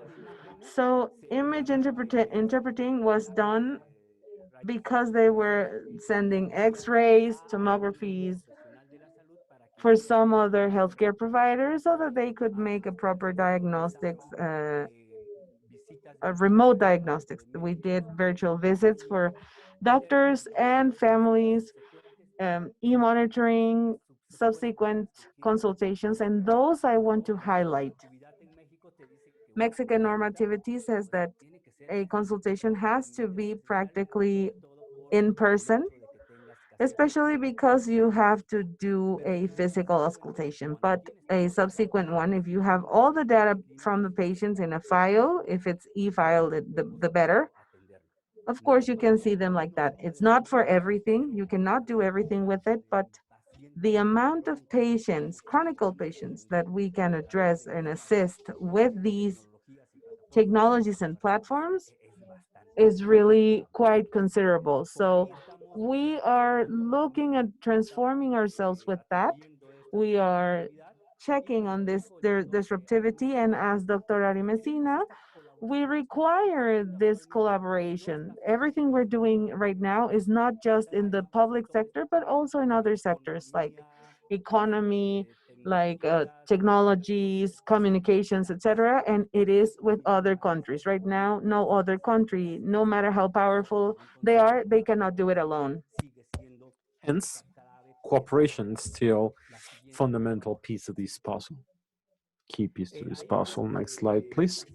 So image interpreting was done because they were sending x-rays, tomographies for some other healthcare providers so that they could make a proper diagnostics, remote diagnostics. We did virtual visits for doctors and families, e-monitoring, subsequent consultations, and those I want to highlight. Mexican normativity says that a consultation has to be practically in person, especially because you have to do a physical auscultation, but a subsequent one, if you have all the data from the patients in a file, if it's e-file, the better. Of course, you can see them like that. It's not for everything. You cannot do everything with it, but the amount of patients, chronic patients, that we can address and assist with these technologies and platforms is really quite considerable. So we are looking at transforming ourselves with that. We are checking on this disruptivity, and as Dr. Ari Messina, we require this collaboration. Everything we're doing right now is not just in the public sector, but also in other sectors like economy, like technologies, communications, etc. And it is with other countries. Right now, no other country, no matter how powerful they are, they cannot do it alone. Hence, cooperation is still fundamental piece of this puzzle. Key piece to this puzzle. Next slide, please.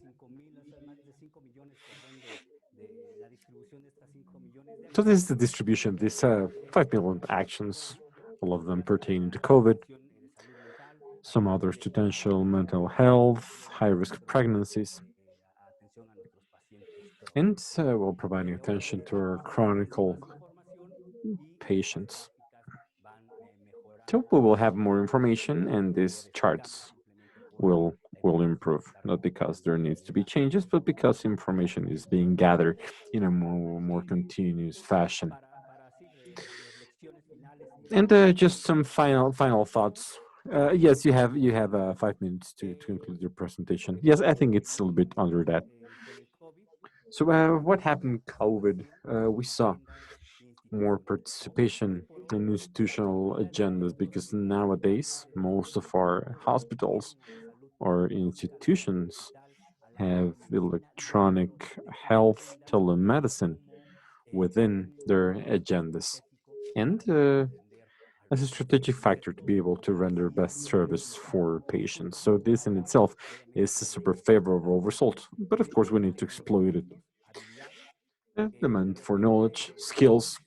So this is the distribution of these 5 million actions, all of them pertaining to COVID, some others to potential mental health, high-risk pregnancies, and we're providing attention to our chronic patients. So we will have more information, and these charts will improve, not because there needs to be changes, but because information is being gathered in a more continuous fashion. And just some final thoughts. Yes, you have 5 minutes to conclude your presentation. Yes, I think it's a little bit under that. So what happened with COVID? We saw more participation in institutional agendas because nowadays most of our hospitals or institutions have electronic health telemedicine within their agendas. And as a strategic factor to be able to render best service for patients. So this in itself is a super favorable result, but of course we need to exploit it. Demand for knowledge, skills.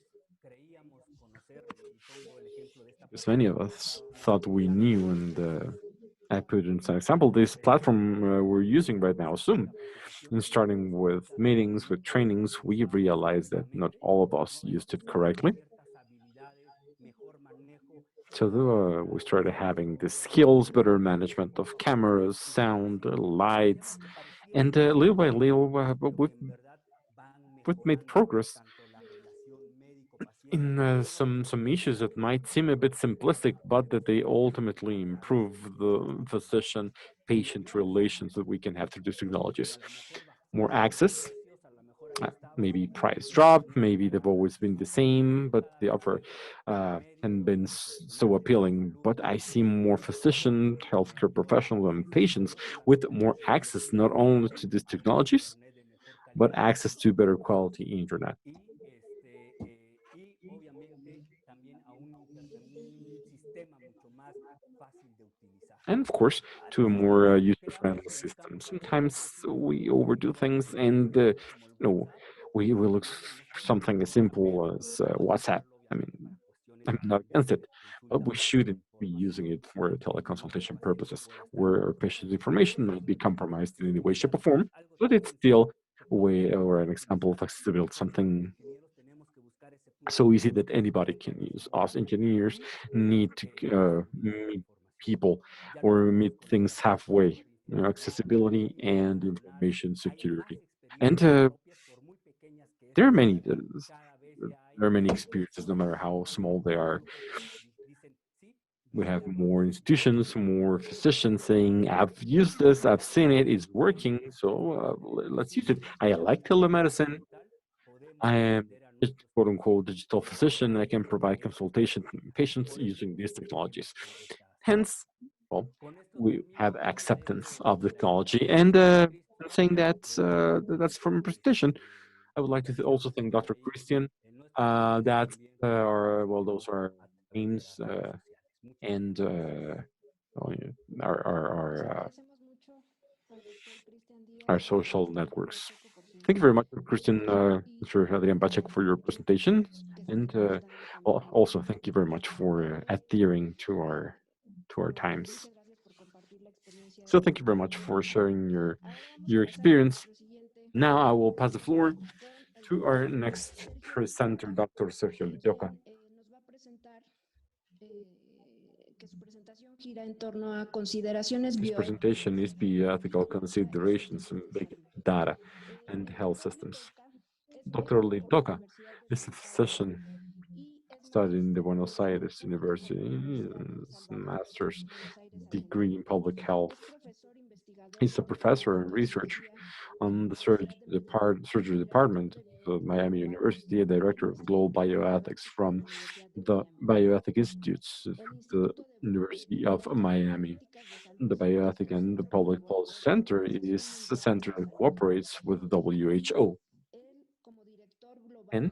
As many of us thought we knew, and I put in some example, this platform we're using right now, Zoom. And starting with meetings, with trainings, we realized that not all of us used it correctly. So we started having the skills, better management of cameras, sound, lights, and little by little, we've made progress in some issues that might seem a bit simplistic, but that they ultimately improve the physician-patient relations that we can have through these technologies. More access, maybe price drop, maybe they've always been the same, but the offer hasn't been so appealing. But I see more physician, healthcare professionals, and patients with more access not only to these technologies, but access to better quality internet. And of course, to a more user-friendly system. Sometimes we overdo things, and we look something as simple as WhatsApp. I mean, I'm not against it, but we shouldn't be using it for teleconsultation purposes, where our patient's information may be compromised in any way, shape, or form. But it's still a way or an example of accessibility, something so easy that anybody can use. Us engineers need to meet people or meet things halfway, accessibility and information security. And there are many experiences, no matter how small they are. We have more institutions, more physicians saying, I've used this, I've seen it, it's working, so let's use it. I like telemedicine. I am a quote unquote digital physician. I can provide consultation to patients using these technologies. Hence, well, we have acceptance of the technology. And saying that that's from a presentation, I would like to also thank Dr. Christian. That are, well, those are names and oh, yeah, our social networks. Thank you very much, Christian, Mr. Adrian Bacek, for your presentation, and well, also thank you very much for adhering to our times. So thank you very much for sharing your experience. Now I will pass the floor to our next presenter, Dr. Sergio Lidioca. His presentation is bioethical considerations in big data and health systems. Dr. Lidioca is a physician studying the Buenos Aires University, master's degree in public health. He's a professor and researcher on the surgery department of Miami University, a director of global bioethics from the Bioethic Institutes of the University of Miami. The Bioethic and the Public Policy Center is a center that cooperates with WHO. And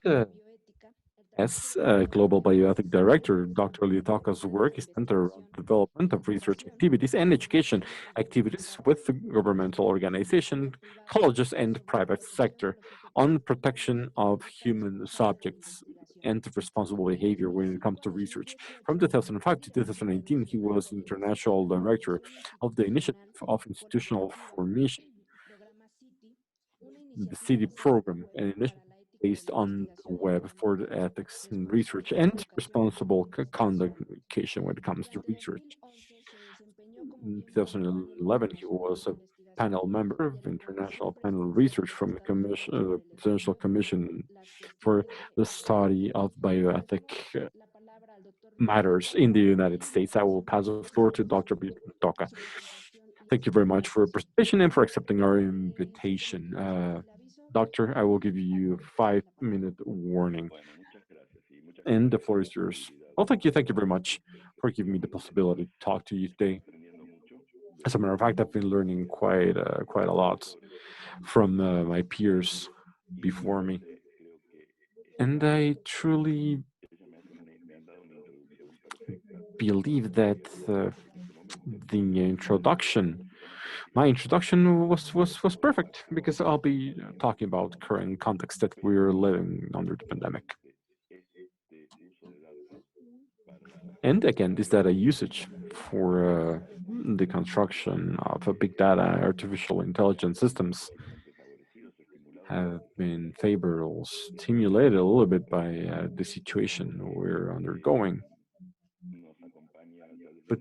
As Global Bioethic Director, Dr. Liutaka's work is centered around the development of research activities and education activities with the governmental organization, colleges, and private sector on protection of human subjects and responsible behavior when it comes to research. From 2005 to 2019, he was International Director of the Initiative of Institutional Formation, the CITI program, an initiative based on the web for the ethics in research and responsible conduct communication when it comes to research. In 2011, he was a panel member of international panel research from the Presidential Commission for the Study of Bioethic Matters in the United States. I will pass the floor to Dr. Toca. Thank you very much for your presentation and for accepting our invitation. Doctor, I will give you a 5-minute warning. And the floor is yours. Well, thank you very much for giving me the possibility to talk to you today. As a matter of fact, I've been learning quite a lot from my peers before me. And I truly believe that my introduction was perfect, because I'll be talking about current context that we're living under the pandemic. And again, this data usage for the construction of big data, artificial intelligence systems have been favored or stimulated a little bit by the situation we're undergoing. But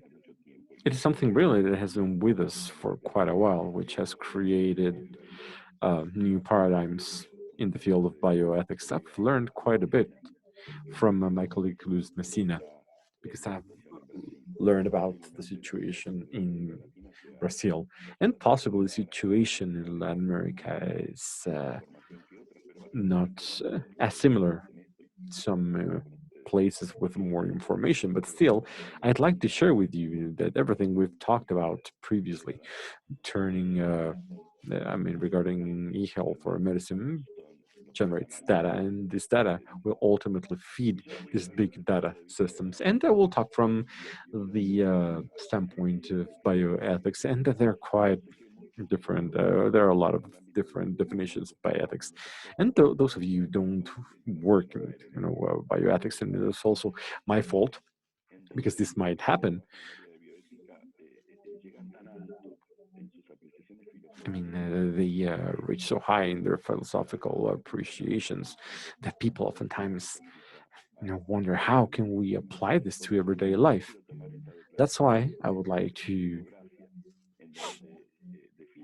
it is something really that has been with us for quite a while, which has created new paradigms in the field of bioethics. I've learned quite a bit from my colleague Luz Messina, because I've learned about the situation in Brazil, and possibly the situation in Latin America is not as similar. Some places with more information, but still, I'd like to share with you that everything we've talked about previously, regarding e-health or medicine, generates data, and this data will ultimately feed these big data systems. And I will talk from the standpoint of bioethics, and that they're quite different. There are a lot of different definitions of bioethics, and those of you who don't work in bioethics, and it's also my fault, because this might happen. I mean, they reach so high in their philosophical appreciations that people oftentimes wonder, how can we apply this to everyday life? That's why I would like to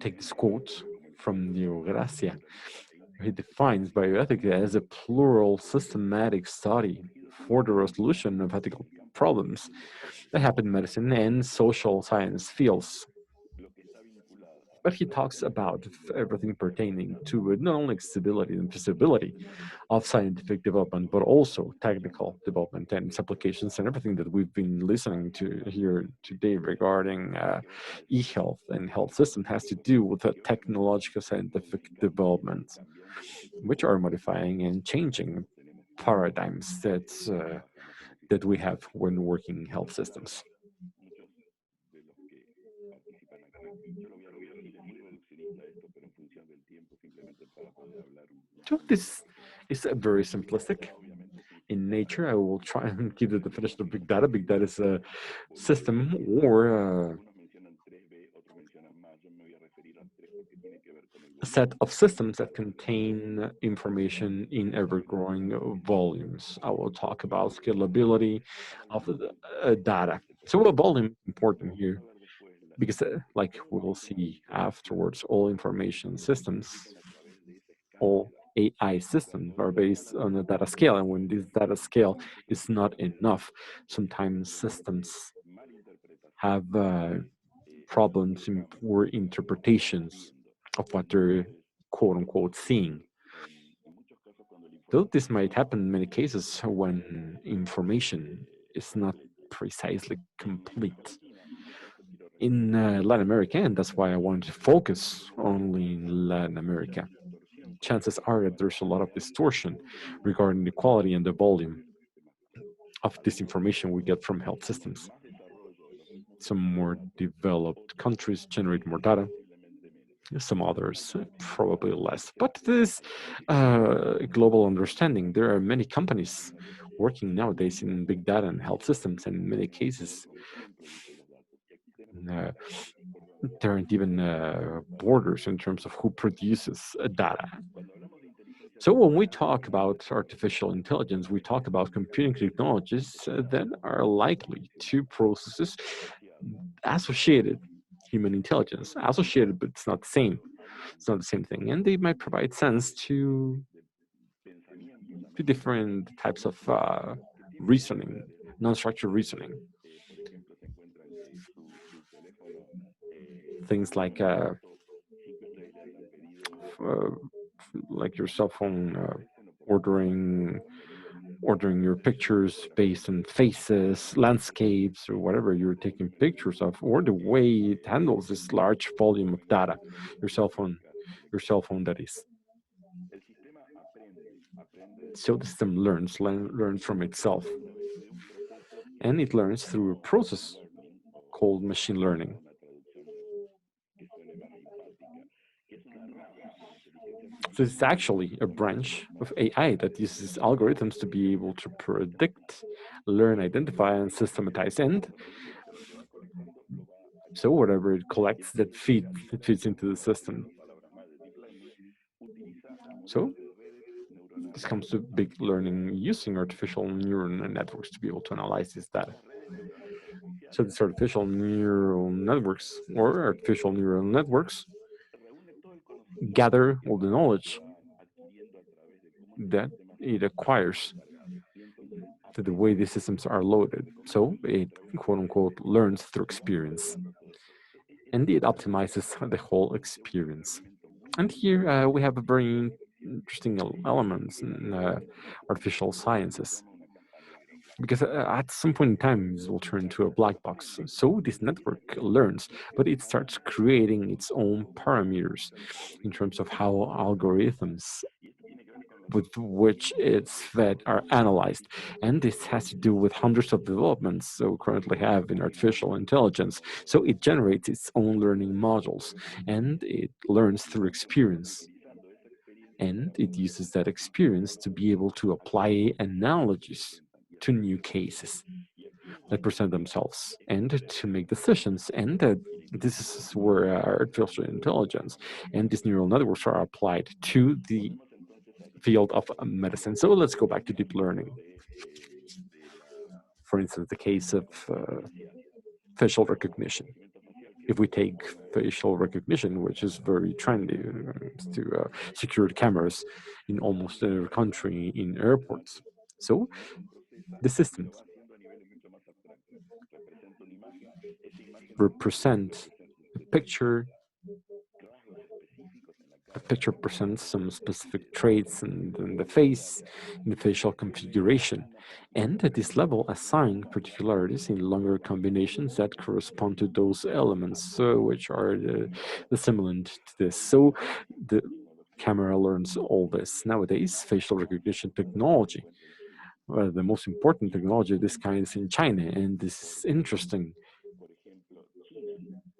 take this quote from Neo Gracia. He defines bioethics as a plural systematic study for the resolution of ethical problems that happen in medicine and social science fields. But he talks about everything pertaining to not only stability and feasibility of scientific development, but also technical development and its applications, and everything that we've been listening to here today regarding e-health and health system has to do with the technological scientific development, which are modifying and changing paradigms that we have when working in health systems. So this is very simplistic in nature. I will try and give the definition of big data. Big data is a system or a set of systems that contain information in ever-growing volumes. I will talk about scalability of the data. So what volume is important here? Because like we'll see afterwards, all information systems, all AI systems are based on a data scale, and when this data scale is not enough, sometimes systems have problems in poor interpretations of what they're quote-unquote seeing. Though this might happen in many cases when information is not precisely complete. In Latin America, and that's why I wanted to focus only in Latin America, chances are that there's a lot of distortion regarding the quality and the volume of this information we get from health systems. Some more developed countries generate more data, some others probably less. But this global understanding, there are many companies working nowadays in big data and health systems, and in many cases, there aren't even borders in terms of who produces data. So when we talk about artificial intelligence, we talk about computing technologies that are likely to processes associated human intelligence, associated, but it's not the same. It's not the same thing, and they might provide sense to different types of reasoning, non-structured reasoning. Things like your cell phone ordering your pictures based on faces, landscapes, or whatever you're taking pictures of, or the way it handles this large volume of data, your cell phone that is. So the system learns from itself, and it learns through a process called machine learning. So it's actually a branch of AI that uses algorithms to be able to predict, learn, identify, and systematize. And so whatever it collects, it feeds into the system. So this comes to big learning using artificial neural networks to be able to analyze this data. So these artificial neural networks gather all the knowledge that it acquires to the way these systems are loaded. So it, quote unquote, learns through experience. And it optimizes the whole experience. And here we have a very interesting elements in artificial sciences. Because at some point in time, this will turn into a black box. So this network learns, but it starts creating its own parameters in terms of how algorithms with which it's fed are analyzed. And this has to do with hundreds of developments that we currently have in artificial intelligence. So it generates its own learning modules, and it learns through experience. And it uses that experience to be able to apply analogies to new cases that present themselves and to make decisions. And this is where artificial intelligence and these neural networks are applied to the field of medicine. So let's go back to deep learning. For instance, the case of facial recognition. If we take facial recognition, which is very trendy to secured cameras in almost every country in airports. So the systems represent a picture. The picture presents some specific traits in the face, in the facial configuration, and at this level assign particularities in longer combinations that correspond to those elements, which are the similant to this. So the camera learns all this. Nowadays, facial recognition technology, the most important technology of this kind is in China, and this is interesting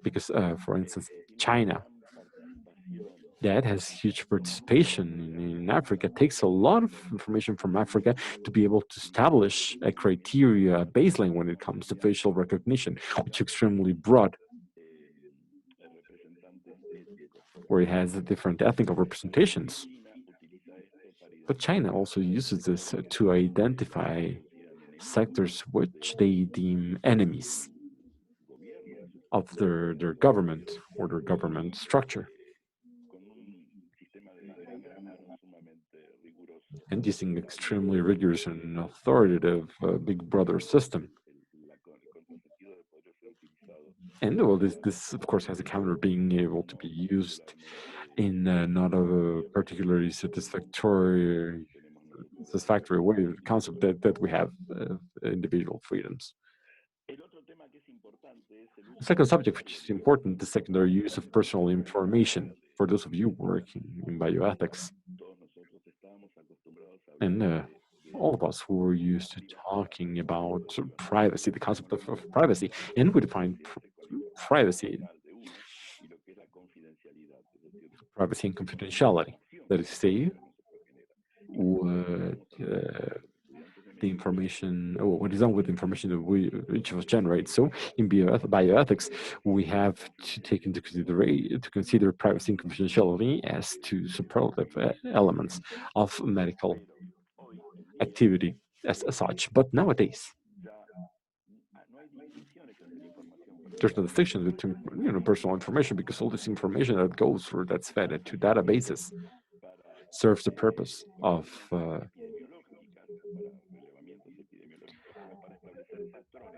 because, for instance, China, that has huge participation in Africa. It takes a lot of information from Africa to be able to establish a criteria, a baseline when it comes to facial recognition, which is extremely broad, where it has different ethnic representations. But China also uses this to identify sectors which they deem enemies of their government or their government structure. And using extremely rigorous and authoritative Big Brother system. And well, this of course has a counter being able to be used in not a particularly satisfactory way, the concept that we have individual freedoms. The second subject, which is important, the secondary use of personal information. For those of you working in bioethics, And all of us who were used to talking about privacy, the concept of privacy, and we define privacy, privacy and confidentiality. That is to say, what the information, or what is done with the information that we each of us generate. So in bioethics, we have to take into consider privacy and confidentiality as two superlative elements of medical activity as such. But nowadays, there's no distinction between personal information, because all this information that goes or that's fed into databases serves the purpose of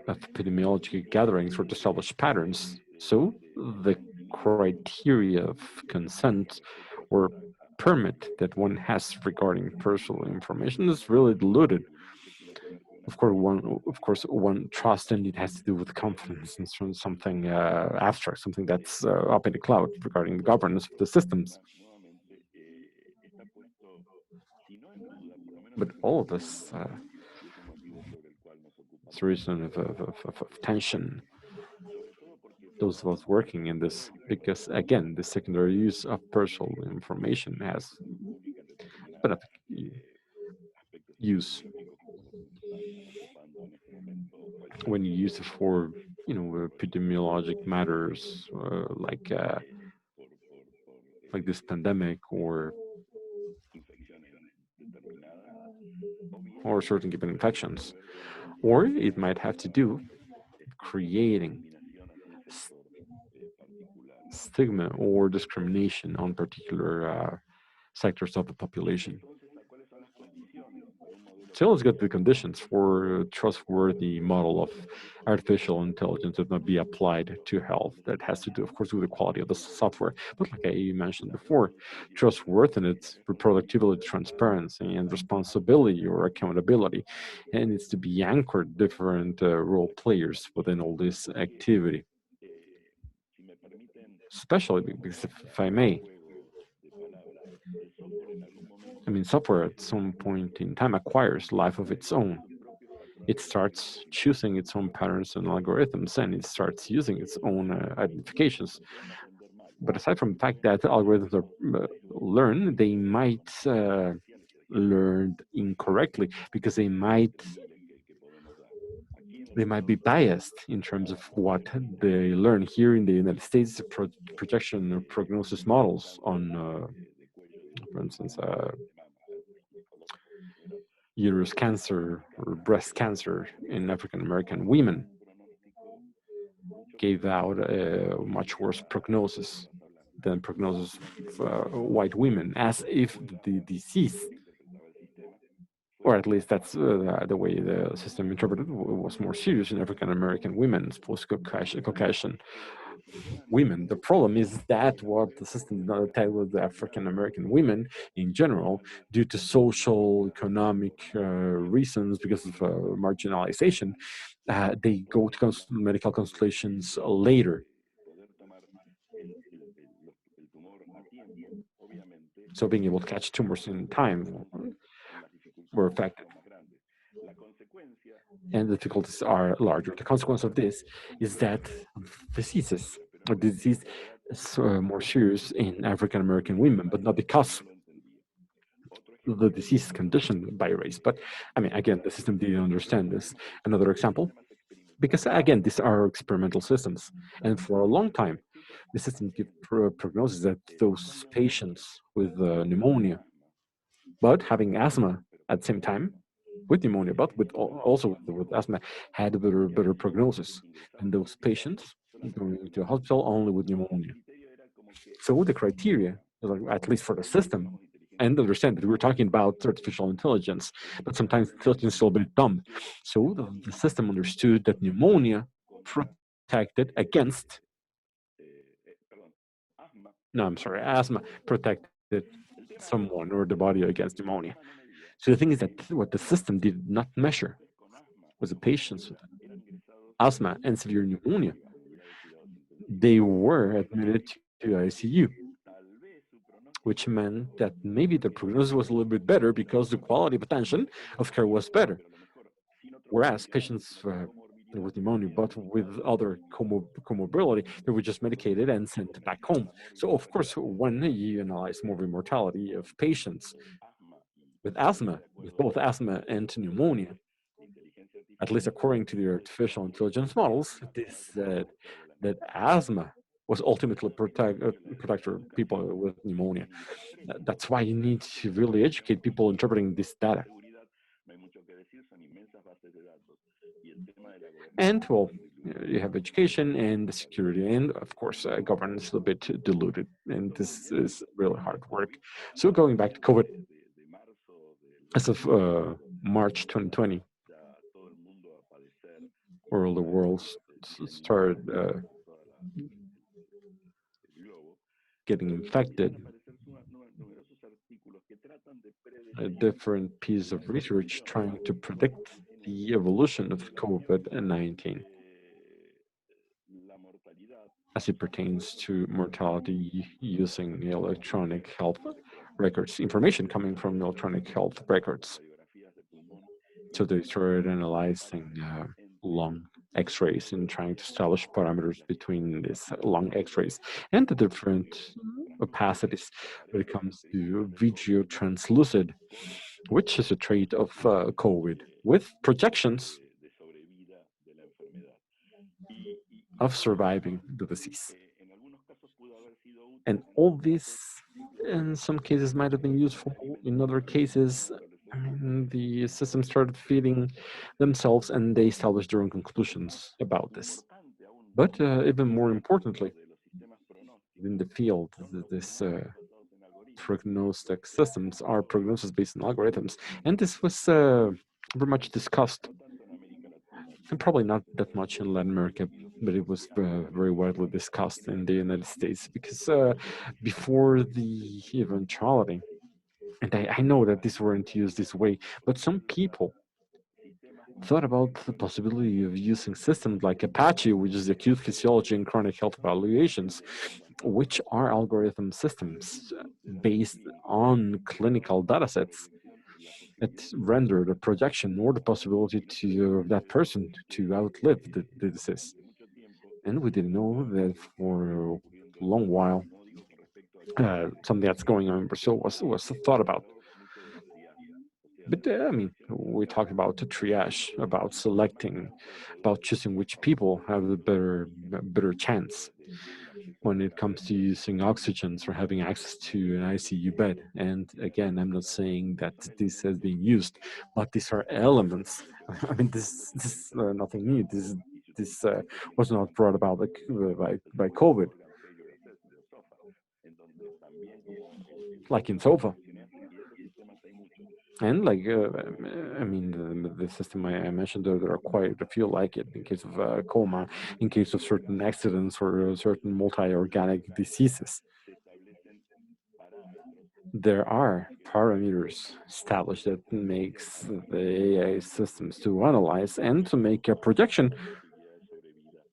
epidemiological gatherings or to establish patterns. So the criteria of consent or permit that one has regarding personal information is really diluted. Of course, one trust, and it has to do with confidence and something abstract, something that's up in the cloud regarding the governance of the systems. But all of this is a reason of tension. Those of us working in this, because again, the secondary use of personal information has benefit use when you use it for epidemiologic matters like this pandemic or certain given infections, or it might have to do with creating stigma or discrimination on particular sectors of the population. So let's get to the conditions for a trustworthy model of artificial intelligence that might be applied to health. That has to do, of course, with the quality of the software. But like I mentioned before, trustworthiness, reproducibility, transparency, and responsibility or accountability. And it's to be anchored different role players within all this activity. Especially because, if I may, software at some point in time acquires life of its own. It starts choosing its own patterns and algorithms, and it starts using its own identifications. But aside from the fact that algorithms are learn, they might learn incorrectly, because they might be biased in terms of what they learn. Here in the United States, projection or prognosis models on, for instance, uterus cancer or breast cancer in African American women gave out a much worse prognosis than prognosis of white women, as if the disease, or at least that's the way the system interpreted, was more serious in African American women, post-Caucasian women. The problem is that what the system did not tell with the African American women in general, due to social, economic reasons, because of marginalization, they go to medical consultations later. So being able to catch tumors in time were affected. And the difficulties are larger. The consequence of this is that disease is more serious in African American women, but not because the disease is conditioned by race. But again, the system didn't understand this. Another example, because again, these are experimental systems, and for a long time, the system gave prognosis that those patients with pneumonia, but having asthma at the same time, with pneumonia, but also with asthma, had a better prognosis than those patients going to a hospital only with pneumonia. So the criteria, at least for the system, and understand that we're talking about artificial intelligence, but sometimes intelligence is a little bit dumb. So the system understood that pneumonia protected against, asthma protected someone or the body against pneumonia. So the thing is that what the system did not measure was the patients with asthma and severe pneumonia. They were admitted to ICU which meant that maybe the prognosis was a little bit better because the quality of attention of care was better. Whereas patients with pneumonia, but with other comorbidity, they were just medicated and sent back home. So, of course, when you analyze morbid mortality of patients with asthma, with both asthma and pneumonia, at least according to the artificial intelligence models, this said that asthma was ultimately protector people with pneumonia. That's why you need to really educate people interpreting this data. And well, you have education and the security, and of course, governance a little bit diluted, and this is really hard work. So going back to COVID, as of March 2020, where the world started getting infected, a different piece of research trying to predict the evolution of COVID-19 as it pertains to mortality using electronic health records, information coming from electronic health records. So they started analyzing lung X-rays and trying to establish parameters between these lung X-rays and the different opacities when it comes to video translucid, which is a trait of COVID, with projections of surviving the disease. And all this, in some cases, might have been useful. In other cases, I mean, the system started feeding themselves and they established their own conclusions about this. But even more importantly, in the field, this prognostic systems are prognosis based on algorithms. And this was very much discussed, and probably not that much in Latin America, but it was very widely discussed in the United States because before the eventuality, and I know that these weren't used this way, but some people thought about the possibility of using systems like Apache, which is acute physiology and chronic health evaluations, which are algorithm systems based on clinical datasets that render the projection or the possibility to that person to outlive the disease. And we didn't know that for a long while. Something that's going on in Brazil was thought about. But I mean, we talked about the triage, about selecting, about choosing which people have the better chance when it comes to using oxygens or having access to an ICU bed. And again, I'm not saying that this has been used, but these are elements. I mean, this is nothing new. This was not brought about by COVID, like in SOFA. And like, I mean, the system I mentioned, there are quite a few like it in case of coma, in case of certain accidents or certain multi-organic diseases. There are parameters established that makes the AI systems to analyze and to make a projection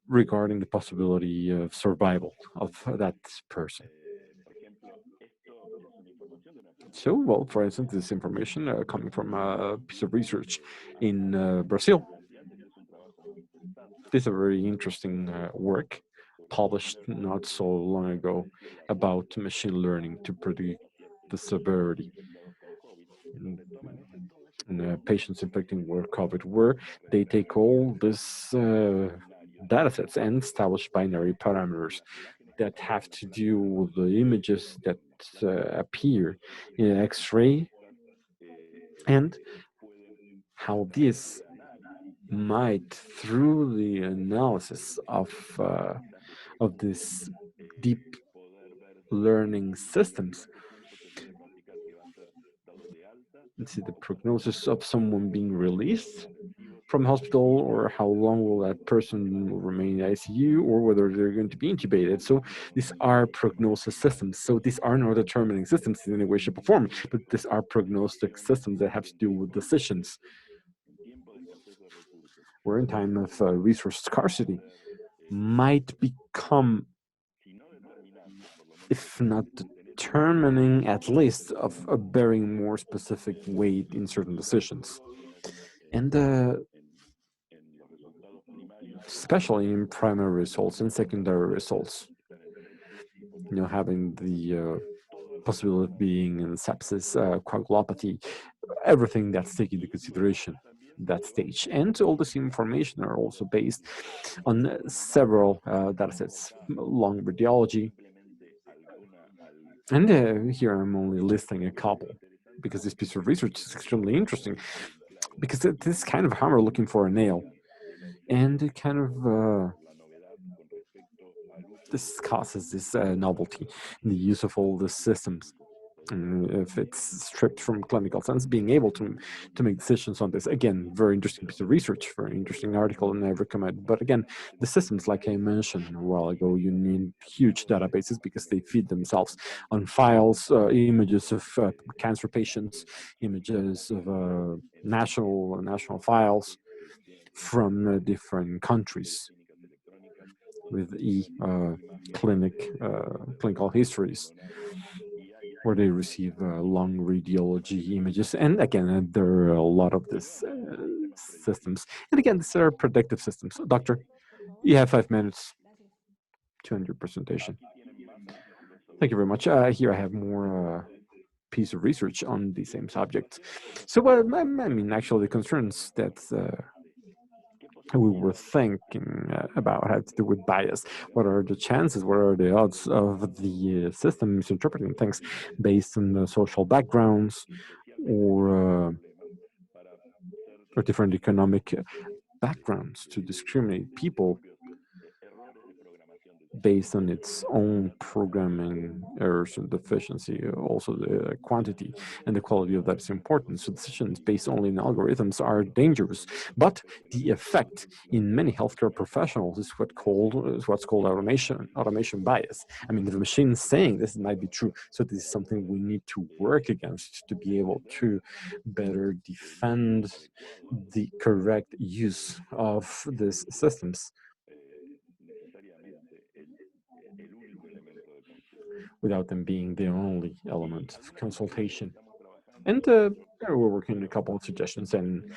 regarding the possibility of survival of that person. So, well, for instance, this information coming from a piece of research in Brazil. This is a very interesting work published not so long ago about machine learning to predict the severity in patients infected with COVID, where they take all this data sets and establish binary parameters that have to do with the images that appear in an X-ray and how this might, through the analysis of these deep learning systems, let's see, the prognosis of someone being released from hospital, or how long will that person remain in ICU, or whether they're going to be intubated. So these are prognosis systems. So these are not determining systems in any way, shape, or form, but these are prognostic systems that have to do with decisions. We're in time of resource scarcity, might become, if not determining at least of bearing more specific weight in certain decisions. And especially in primary results and secondary results. Having the possibility of being in sepsis, coagulopathy, everything that's taken into consideration that stage. And all this information are also based on several data sets, lung radiology. And here I'm only listing a couple because this piece of research is extremely interesting, because this kind of hammer looking for a nail, and it kind of discusses this novelty in the use of all the systems. If it's stripped from clinical sense, being able to make decisions on this. Again, very interesting piece of research, very interesting article, and I recommend. But again, the systems, like I mentioned a while ago, you need huge databases because they feed themselves on files, images of cancer patients, images of national files from different countries with clinical histories, where they receive lung radiology images. And again, there are a lot of these systems. And again, these are predictive systems. Doctor, you have 5 minutes to end your presentation. Thank you very much. Here I have more piece of research on the same subject. So, I mean, actually, the concerns that we were thinking about have to do with bias. What are the chances, what are the odds of the system misinterpreting things based on the social backgrounds or different economic backgrounds to discriminate people based on its own programming errors and deficiency. Also, the quantity and the quality of that is important. So decisions based only on algorithms are dangerous. But the effect in many healthcare professionals is what's called automation bias. I mean, the machine is saying this might be true. So this is something we need to work against to be able to better defend the correct use of these systems, without them being the only element of consultation. And we're working on a couple of suggestions, and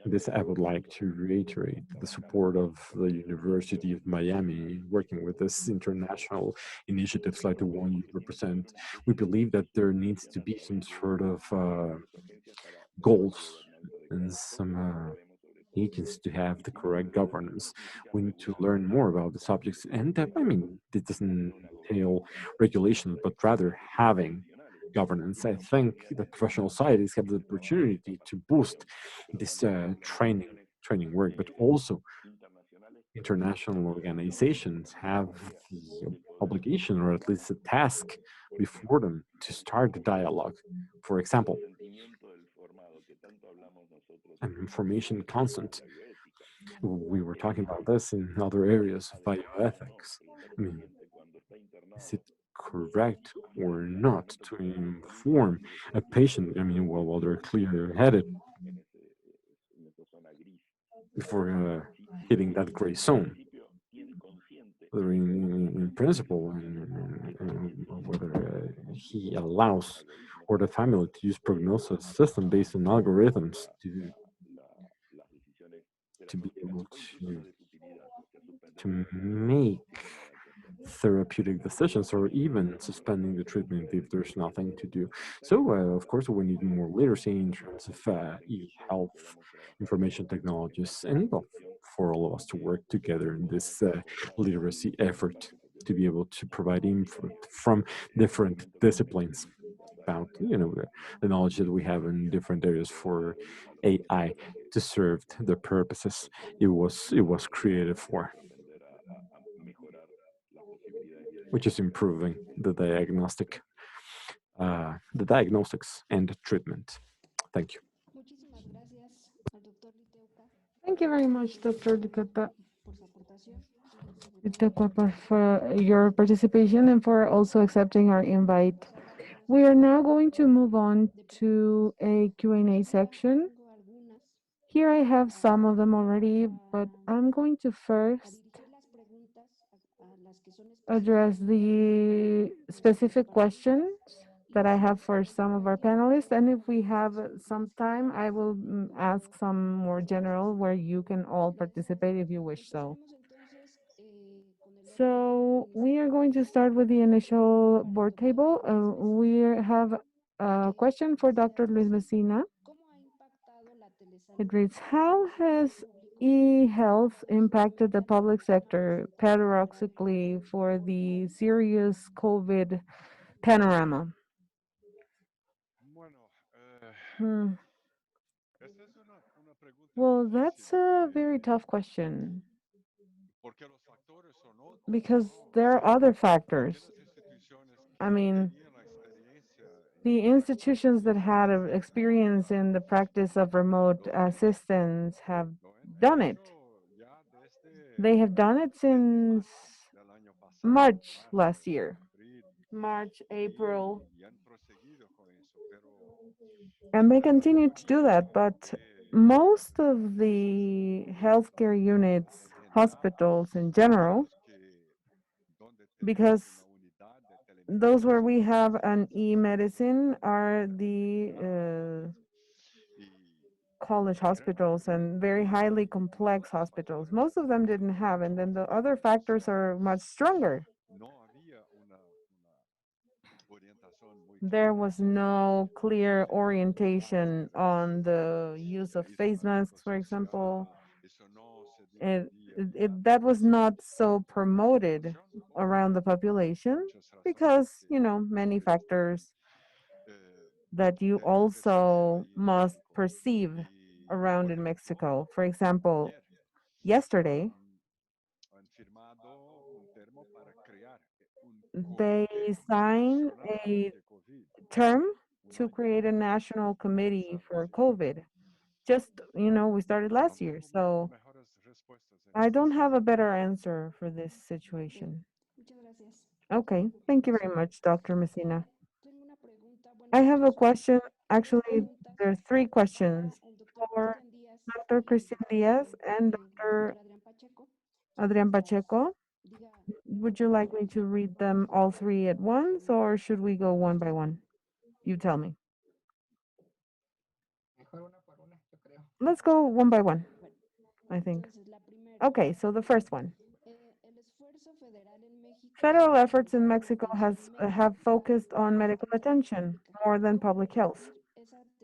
this I would like to reiterate the support of the University of Miami working with this international initiatives like the one you represent. We believe that there needs to be some sort of goals and some agents to have the correct governance. We need to learn more about the subjects, and I mean, it doesn't entail regulations, but rather having governance. I think that professional societies have the opportunity to boost this training work, but also international organizations have the obligation, or at least a task before them, to start the dialogue. For example, an information consent. We were talking about this in other areas of bioethics. I mean, is it correct or not to inform a patient, I mean, while they're clear-headed, before hitting that gray zone? Whether in principle, and whether he allows or the family to use prognosis system based on algorithms to be able to make therapeutic decisions, or even suspending the treatment if there's nothing to do. So, of course, we need more literacy in terms of e-health information technologies, and well, for all of us to work together in this literacy effort to be able to provide input from different disciplines about the knowledge that we have in different areas for AI to serve the purposes it was created for, which is improving the diagnostics and treatment. Thank you. Thank you very much, Dr. Licata, for your participation and for also accepting our invite. We are now going to move on to a Q&A section. Here I have some of them already, but I'm going to first address the specific questions that I have for some of our panelists. And if we have some time, I will ask some more general where you can all participate if you wish so. So we are going to start with the initial board table. We have a question for Dr. Luis Messina. It reads, how has e-health impacted the public sector paradoxically for the serious COVID panorama? Hmm. Well, that's a very tough question because there are other factors. I mean, the institutions that had experience in the practice of remote assistance have done it. They have done it since March last year. March, April. And they continue to do that, but most of the healthcare units, hospitals in general, because those where we have an e-medicine are the college hospitals and very highly complex hospitals. Most of them didn't have, and then the other factors are much stronger. There was no clear orientation on the use of face masks, for example. That was not so promoted around the population because, you know, many factors that you also must perceive around in Mexico. For example, yesterday, they signed a term to create a national committee for COVID. Just, you know, we started last year, so I don't have a better answer for this situation. Okay, thank you very much, Dr. Messina. I have a question. Actually, there are three questions for Dr. Christian Diaz and Dr. Adrian Pacheco. Would you like me to read them all three at once, or should we go one by one? You tell me. Let's go one by one, I think. Okay, so the first one. Federal efforts in Mexico have focused on medical attention more than public health.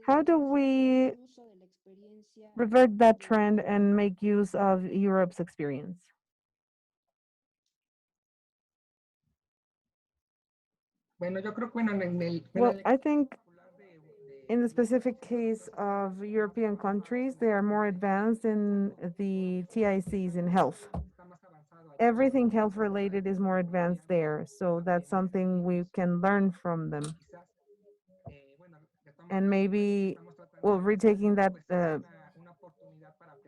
How do we revert that trend and make use of Europe's experience? Well, I think in the specific case of European countries, they are more advanced in the TICs in health. Everything health related is more advanced there, so that's something we can learn from them. And maybe, well, retaking that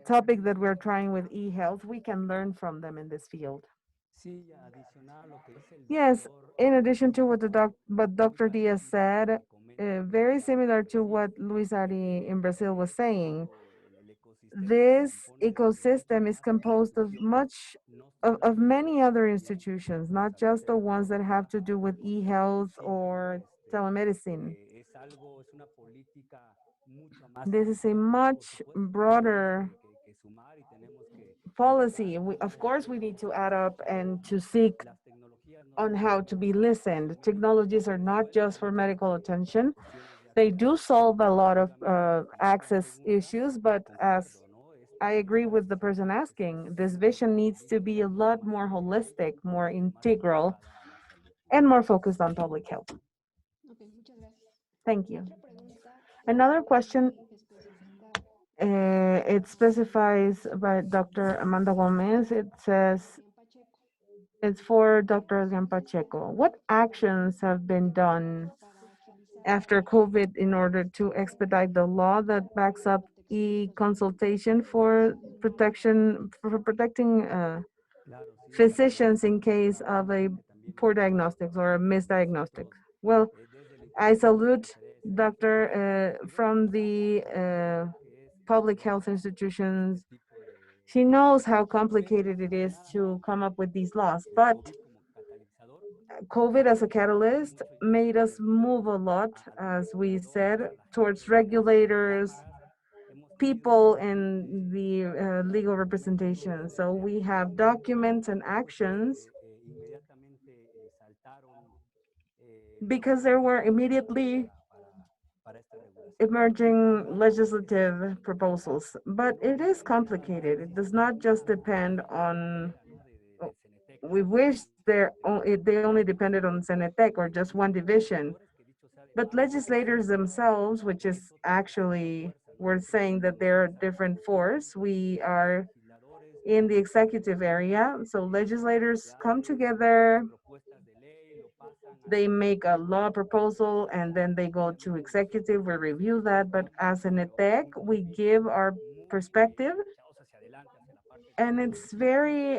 topic that we're trying with e-health, we can learn from them in this field. Yes, in addition to what Dr. Diaz said, very similar to what Luis Ari in Brazil was saying, this ecosystem is composed of many other institutions, not just the ones that have to do with e-health or telemedicine. This is a much broader policy. Of course, we need to add up and to seek on how to be listened. Technologies are not just for medical attention. They do solve a lot of access issues, but as I agree with the person asking, this vision needs to be a lot more holistic, more integral, and more focused on public health. Thank you. Another question, it specifies by Dr. Amanda Gomez. It says, it's for Dr. Adrian Pacheco. What actions have been done after COVID in order to expedite the law that backs up e-consultation for protecting physicians in case of a poor diagnostics or a misdiagnostic? Well, I salute Dr. From the public health institutions She knows how complicated it is to come up with these laws, but COVID as a catalyst made us move a lot, as we said, towards regulators, people, and the legal representation. So we have documents and actions because there were immediately emerging legislative proposals. But it is complicated. It does not just depend on, we wish they only depended on Cenetec or just one division. But legislators themselves, which is actually, we're saying that they're a different force. We are in the executive area. So legislators come together, they make a law proposal, and then they go to executive, we review that. But as an ETEC, we give our perspective, and it's very,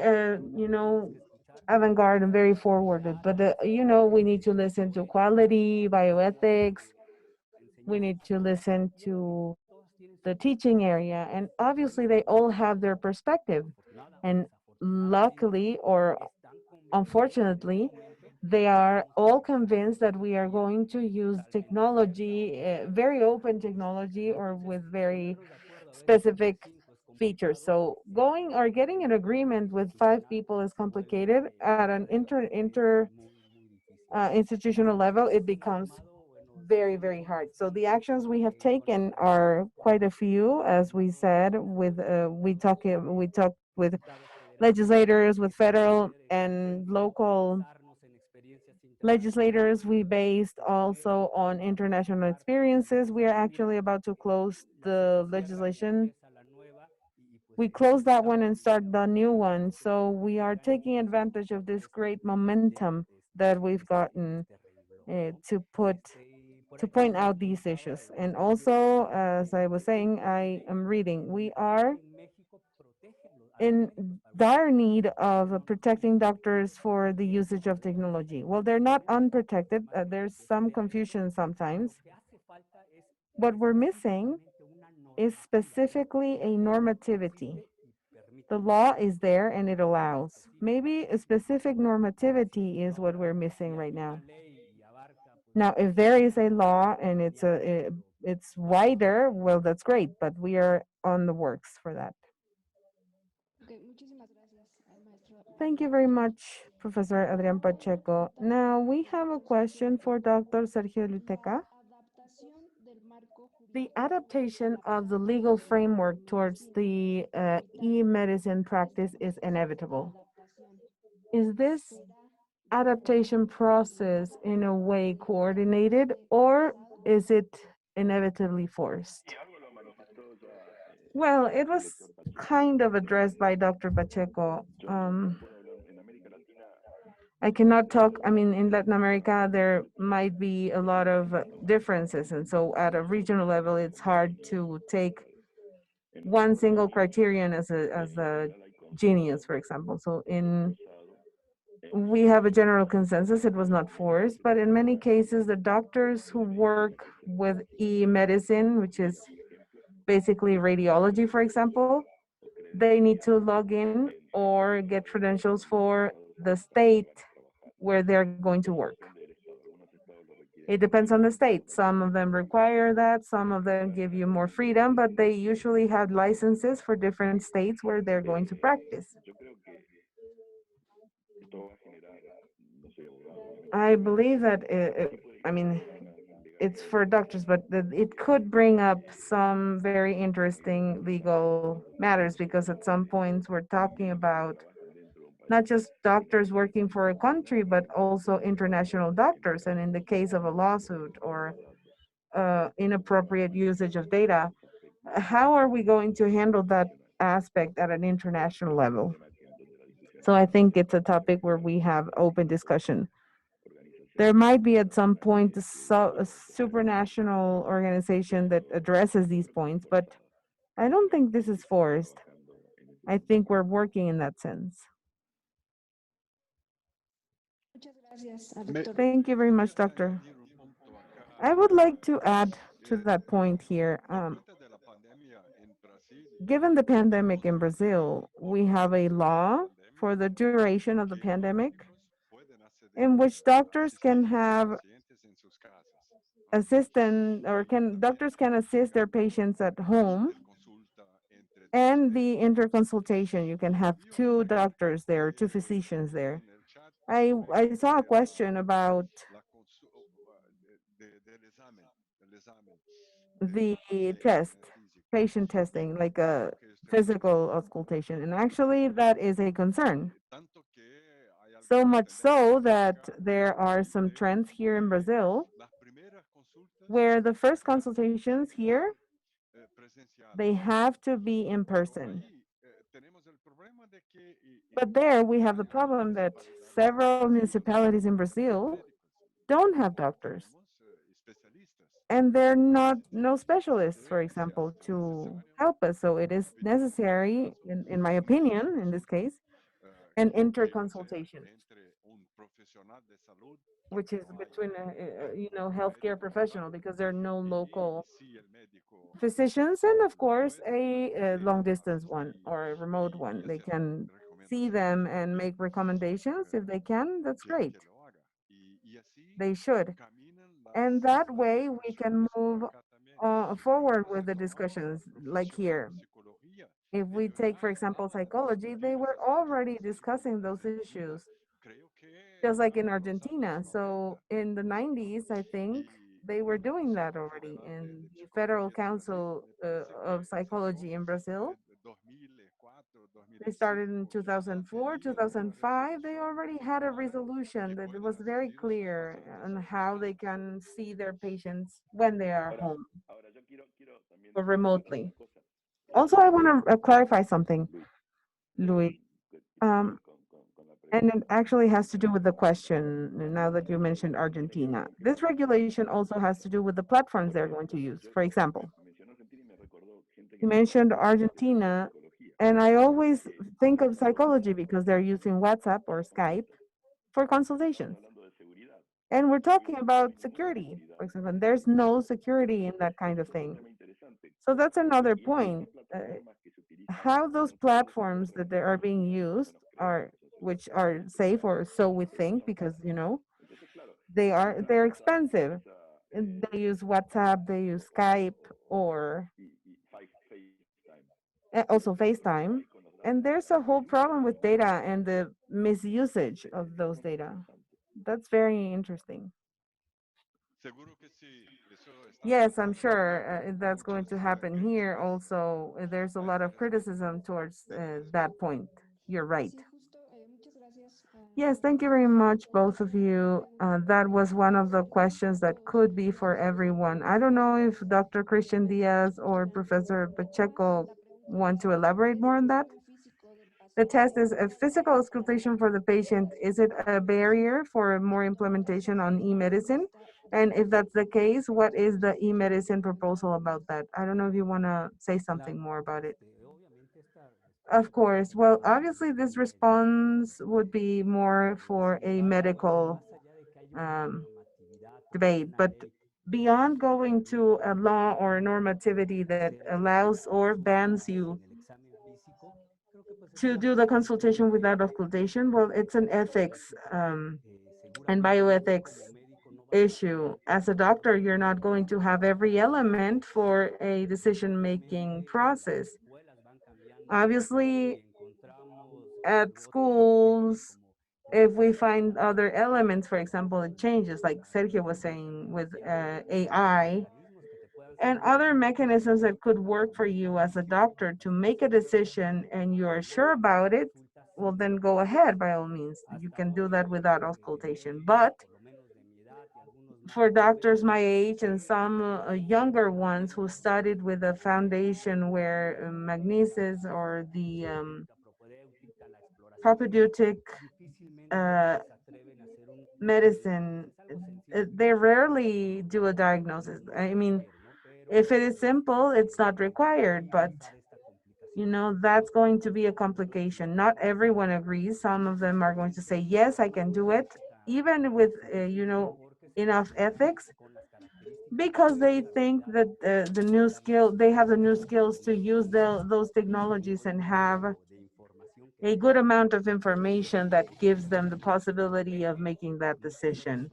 avant-garde and very forwarded. But, we need to listen to quality, bioethics, we need to listen to the teaching area, and obviously they all have their perspective. And luckily, or unfortunately, they are all convinced that we are going to use technology, very open technology, or with very specific features. So going or getting an agreement with 5 people is complicated. At an institutional level, it becomes very, very hard. So the actions we have taken are quite a few, as we said. With we talked with legislators, with federal and local legislators. We based also on international experiences. We are actually about to close the legislation. We close that one and start the new one. So we are taking advantage of this great momentum that we've gotten to point out these issues. And also, as I was saying, I am reading, we are in dire need of protecting doctors for the usage of technology. Well, they're not unprotected. There's some confusion sometimes. What we're missing is specifically a normativity. The law is there and it allows. Maybe a specific normativity is what we're missing right now. Now, if there is a law and it's wider, well, that's great, but we are on the works for that. Thank you very much, Professor Adrian Pacheco. Now, we have a question for Dr. Sergio Luteca. The adaptation of the legal framework towards the e-medicine practice is inevitable. Is this adaptation process in a way coordinated, or is it inevitably forced? Well, it was kind of addressed by Dr. Pacheco. I cannot talk, I mean, in Latin America, there might be a lot of differences. And so at a regional level, it's hard to take one single criterion as a genius, for example. So we have a general consensus, it was not forced, but in many cases, the doctors who work with e-medicine, which is basically radiology, for example, they need to log in or get credentials for the state where they're going to work. It depends on the state. Some of them require that, some of them give you more freedom, but they usually have licenses for different states where they're going to practice. I believe that, I mean, it's for doctors, but it could bring up some very interesting legal matters, because at some points we're talking about not just doctors working for a country, but also international doctors. And in the case of a lawsuit or inappropriate usage of data, how are we going to handle that aspect at an international level? So I think it's a topic where we have open discussion. There might be at some point a supranational organization that addresses these points, but I don't think this is forced. I think we're working in that sense. Thank you very much, Doctor. I would like to add to that point here. given the pandemic in Brazil, we have a law for the duration of the pandemic in which doctors can have assistant or can doctors can assist their patients at home, and the interconsultation. You can have two doctors there, two physicians there. I saw a question about the test, patient testing, like a physical auscultation. And actually, that is a concern. So much so that there are some trends here in Brazil where the first consultations here, they have to be in person. But there we have the problem that several municipalities in Brazil don't have doctors. And they're not no specialists, for example, to help us. So it is necessary, in my opinion, in this case, an interconsultation, which is between healthcare professional, because there are no local physicians, and of course a long distance one or a remote one. They can see them and make recommendations if they can. That's great. They should. And that way we can move forward with the discussions like here. If we take, for example, psychology, they were already discussing those issues, just like in Argentina. So in the 90s, I think they were doing that already. In the Federal Council of Psychology in Brazil, they started in 2004, 2005. They already had a resolution that it was very clear on how they can see their patients when they are home or remotely. Also, I want to clarify something, Louis. Um, and it actually has to do with the question, now that you mentioned Argentina. This regulation also has to do with the platforms they're going to use. For example, you mentioned Argentina, and I always think of psychology because they're using WhatsApp or Skype for consultations. And we're talking about security, for example. There's no security in that kind of thing. So that's another point. How those platforms that they are being used are, which are safe, or so we think, because they're expensive. And they use WhatsApp, they use Skype, or also FaceTime. And there's a whole problem with data and the misusage of those data. That's very interesting. Yes, I'm sure that's going to happen here also. There's a lot of criticism towards that point. You're right. Yes, thank you very much, both of you. That was one of the questions that could be for everyone. I don't know if Dr. Christian Diaz or Professor Pacheco want to elaborate more on that. The test is a physical auscultation for the patient. Is it a barrier for more implementation on e-medicine? And if that's the case, what is the e-medicine proposal about that? I don't know if you want to say something more about it. Of course. Well, obviously, this response would be more for a medical debate, but beyond going to a law or normativity that allows or bans you to do the consultation without auscultation, well, it's an ethics and bioethics issue. As a doctor, you're not going to have every element for a decision-making process. Obviously, at schools, if we find other elements, for example, it changes, like Sergio was saying, with AI, and other mechanisms that could work for you as a doctor to make a decision and you're sure about it, well, then go ahead by all means. You can do that without auscultation. But for doctors my age and some younger ones who studied with a foundation where magnesis or the propedeutic medicine, they rarely do a diagnosis. I mean, if it is simple, it's not required, but that's going to be a complication. Not everyone agrees. Some of them are going to say, yes, I can do it, even with, enough ethics. because they think that the new skill, they have the new skills to use those technologies and have a good amount of information that gives them the possibility of making that decision.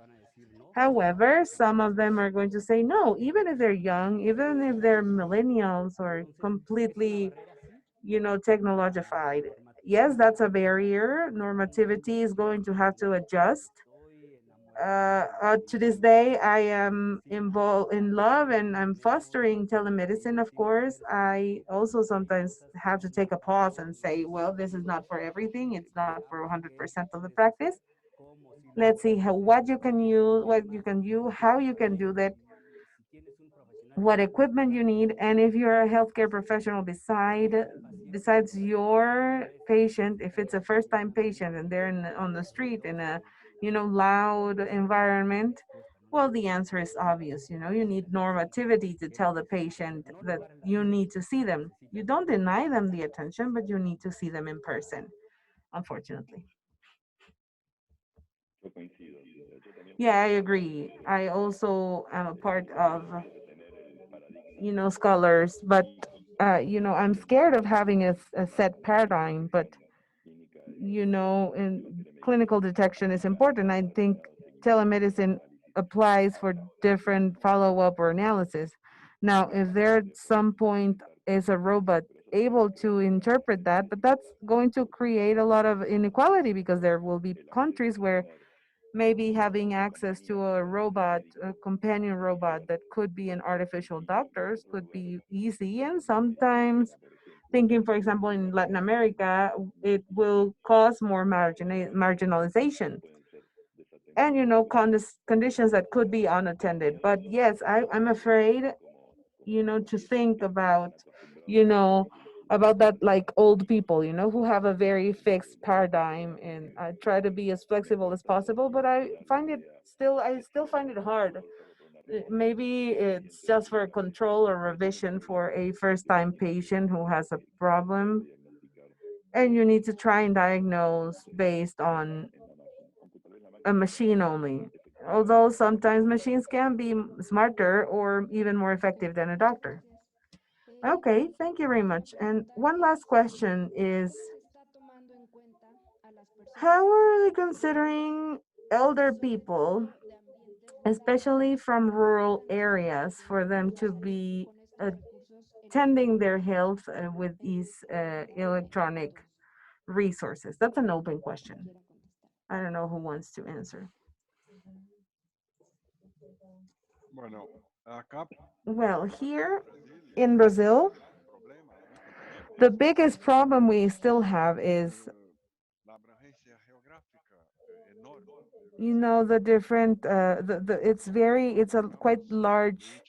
However, some of them are going to say no, even if they're young, even if they're millennials or completely, technologified. Yes, that's a barrier. Normativity is going to have to adjust. To this day, I am involved in love and I'm fostering telemedicine, of course. I also sometimes have to take a pause and say, well, this is not for everything. It's not for 100% of the practice. Let's see what you can use, how you can do that, what equipment you need, and if you're a healthcare professional besides your patient, if it's a first time patient and they're on the street in a loud environment, well, the answer is obvious. You need normativity to tell the patient that you need to see them. You don't deny them the attention, but you need to see them in person, unfortunately. Yeah, I agree. I also am a part of scholars, but I'm scared of having a set paradigm, but and clinical detection is important. I think telemedicine applies for different follow-up or analysis. Now, if there at some point is a robot able to interpret that, but that's going to create a lot of inequality because there will be countries where maybe having access to a robot, a companion robot that could be an artificial doctors could be easy. And sometimes thinking, for example, in Latin America, it will cause more marginalization and, conditions that could be unattended. But yes, I'm afraid, to think about that, like old people, who have a very fixed paradigm, and I try to be as flexible as possible, but I still find it hard. Maybe it's just for control or revision for a first time patient who has a problem, and you need to try and diagnose based on a machine only. Although sometimes machines can be smarter or even more effective than a doctor. Okay, thank you very much. And one last question is, how are they considering elder people, especially from rural areas, for them to be attending their health with these electronic resources? That's an open question. I don't know who wants to answer. Well, here in Brazil, the biggest problem we still have is, the different, it's a quite large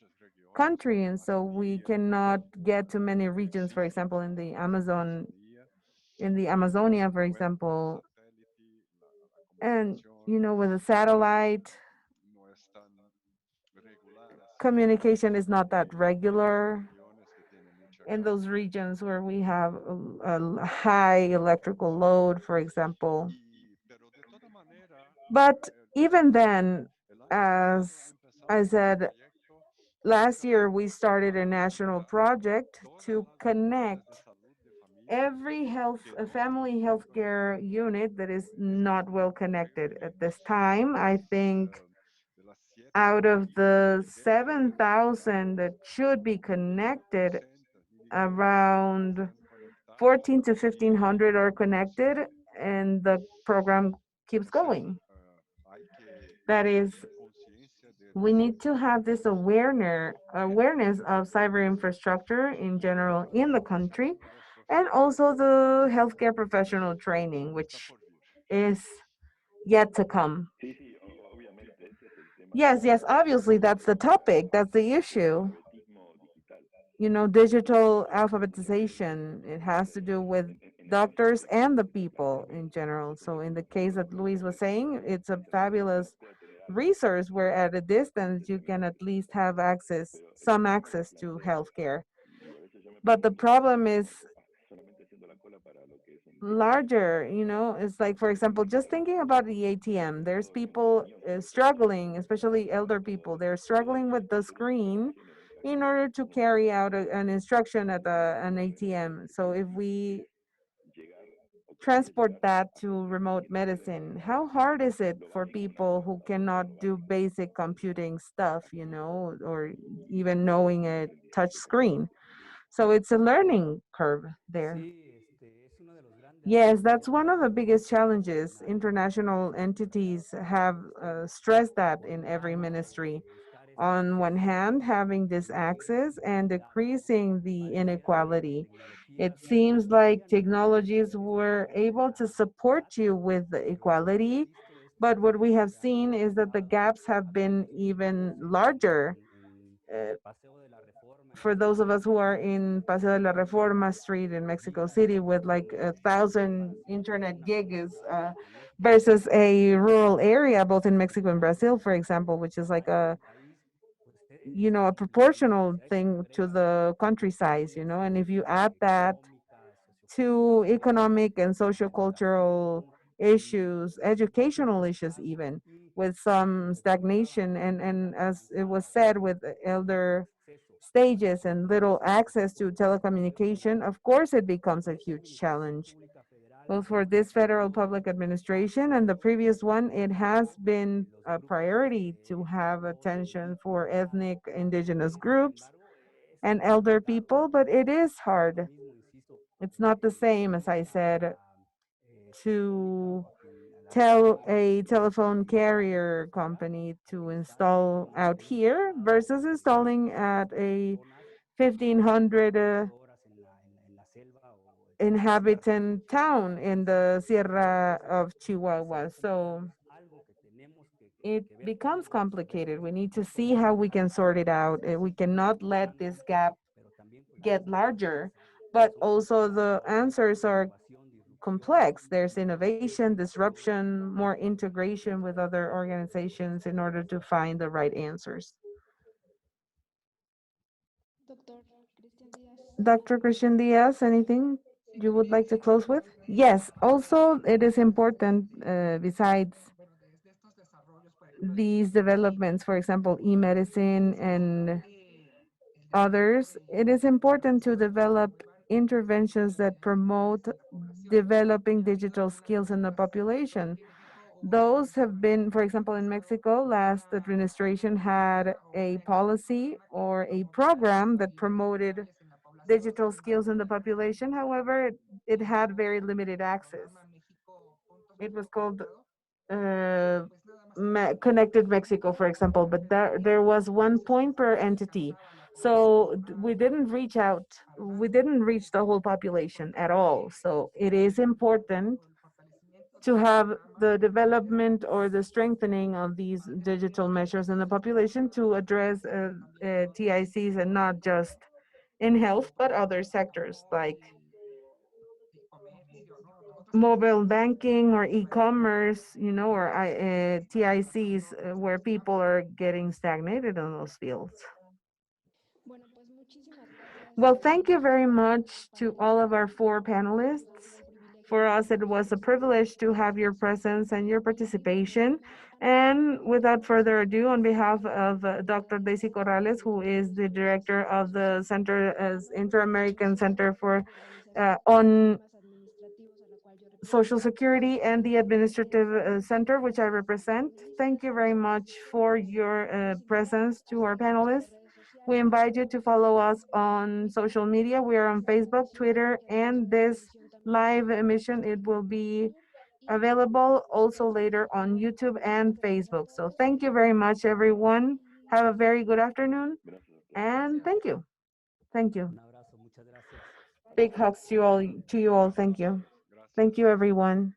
country, and so we cannot get to many regions. For example, in the Amazonia, for example, and with a satellite, communication is not that regular in those regions where we have a high electrical load, for example. But even then, as I said, last year we started a national project to connect every family healthcare unit that is not well connected at this time. I think out of the 7,000 that should be connected, around 14 to 1,500 are connected, and the program keeps going. That is, we need to have this awareness of cyber infrastructure in general in the country, and also the healthcare professional training, which is yet to come. Yes, yes, obviously that's the topic, that's the issue. Digital alphabetization, it has to do with doctors and the people in general. So in the case that Luis was saying, it's a fabulous resource where at a distance you can at least have some access to healthcare. But the problem is larger, you know. It's like, for example, just thinking about the ATM, there's people struggling, especially elder people, they're struggling with the screen in order to carry out an instruction at an ATM. So if we transport that to remote medicine, how hard is it for people who cannot do basic computing stuff, you know, or even knowing a touch screen? So it's a learning curve there. Yes, that's one of the biggest challenges. International entities have stressed that in every ministry. On one hand, having this access and decreasing the inequality. It seems like technologies were able to support you with the equality, but what we have seen is that the gaps have been even larger. Uh, for those of us who are in Paseo de la Reforma Street in Mexico City with like 1,000 internet gigs versus a rural area, both in Mexico and Brazil, for example, which is like a, you know, a proportional thing to the country size, you know. And if you add that to economic and social cultural issues, educational issues, even with some stagnation, and as it was said, with elder stages and little access to telecommunication, of course, it becomes a huge challenge. Both for this federal public administration and the previous one, it has been a priority to have attention for ethnic indigenous groups and elder people, but it is hard. It's not the same, as I said, to tell a telephone carrier company to install out here versus installing at a 1,500 inhabitant town in the Sierra of Chihuahua. So it becomes complicated. We need to see how we can sort it out. We cannot let this gap get larger, but also the answers are complex. There's innovation, disruption, more integration with other organizations in order to find the right answers. Dr. Christian Diaz, anything you would like to close with? Yes, also it is important, besides these developments, for example, e-medicine and others, it is important to develop interventions that promote developing digital skills in the population. Those have been, for example, in Mexico, last administration had a policy or a program that promoted digital skills in the population. However, it had very limited access. It was called Connected Mexico, for example, but there was 1 point per entity. So we didn't reach out, we didn't reach the whole population at all. So it is important to have the development or the strengthening of these digital measures in the population to address TICs, and not just in health, but other sectors like mobile banking or e-commerce, you know, or TICs, where people are getting stagnated in those fields. Well, thank you very much to all of our 4 panelists. For us, it was a privilege to have your presence and your participation. And without further ado, on behalf of Dr. Daisy Corrales, who is the director of the Center, as Inter-American Center for on Social Security, and the Administrative Center, which I represent. Thank you very much for your presence to our panelists. We invite you to follow us on social media. We are on Facebook, Twitter, and this live emission, it will be available also later on YouTube and Facebook. So thank you very much, everyone. Have a very good afternoon, and thank you. Thank you. Big hugs to you all. Thank you. Thank you, everyone.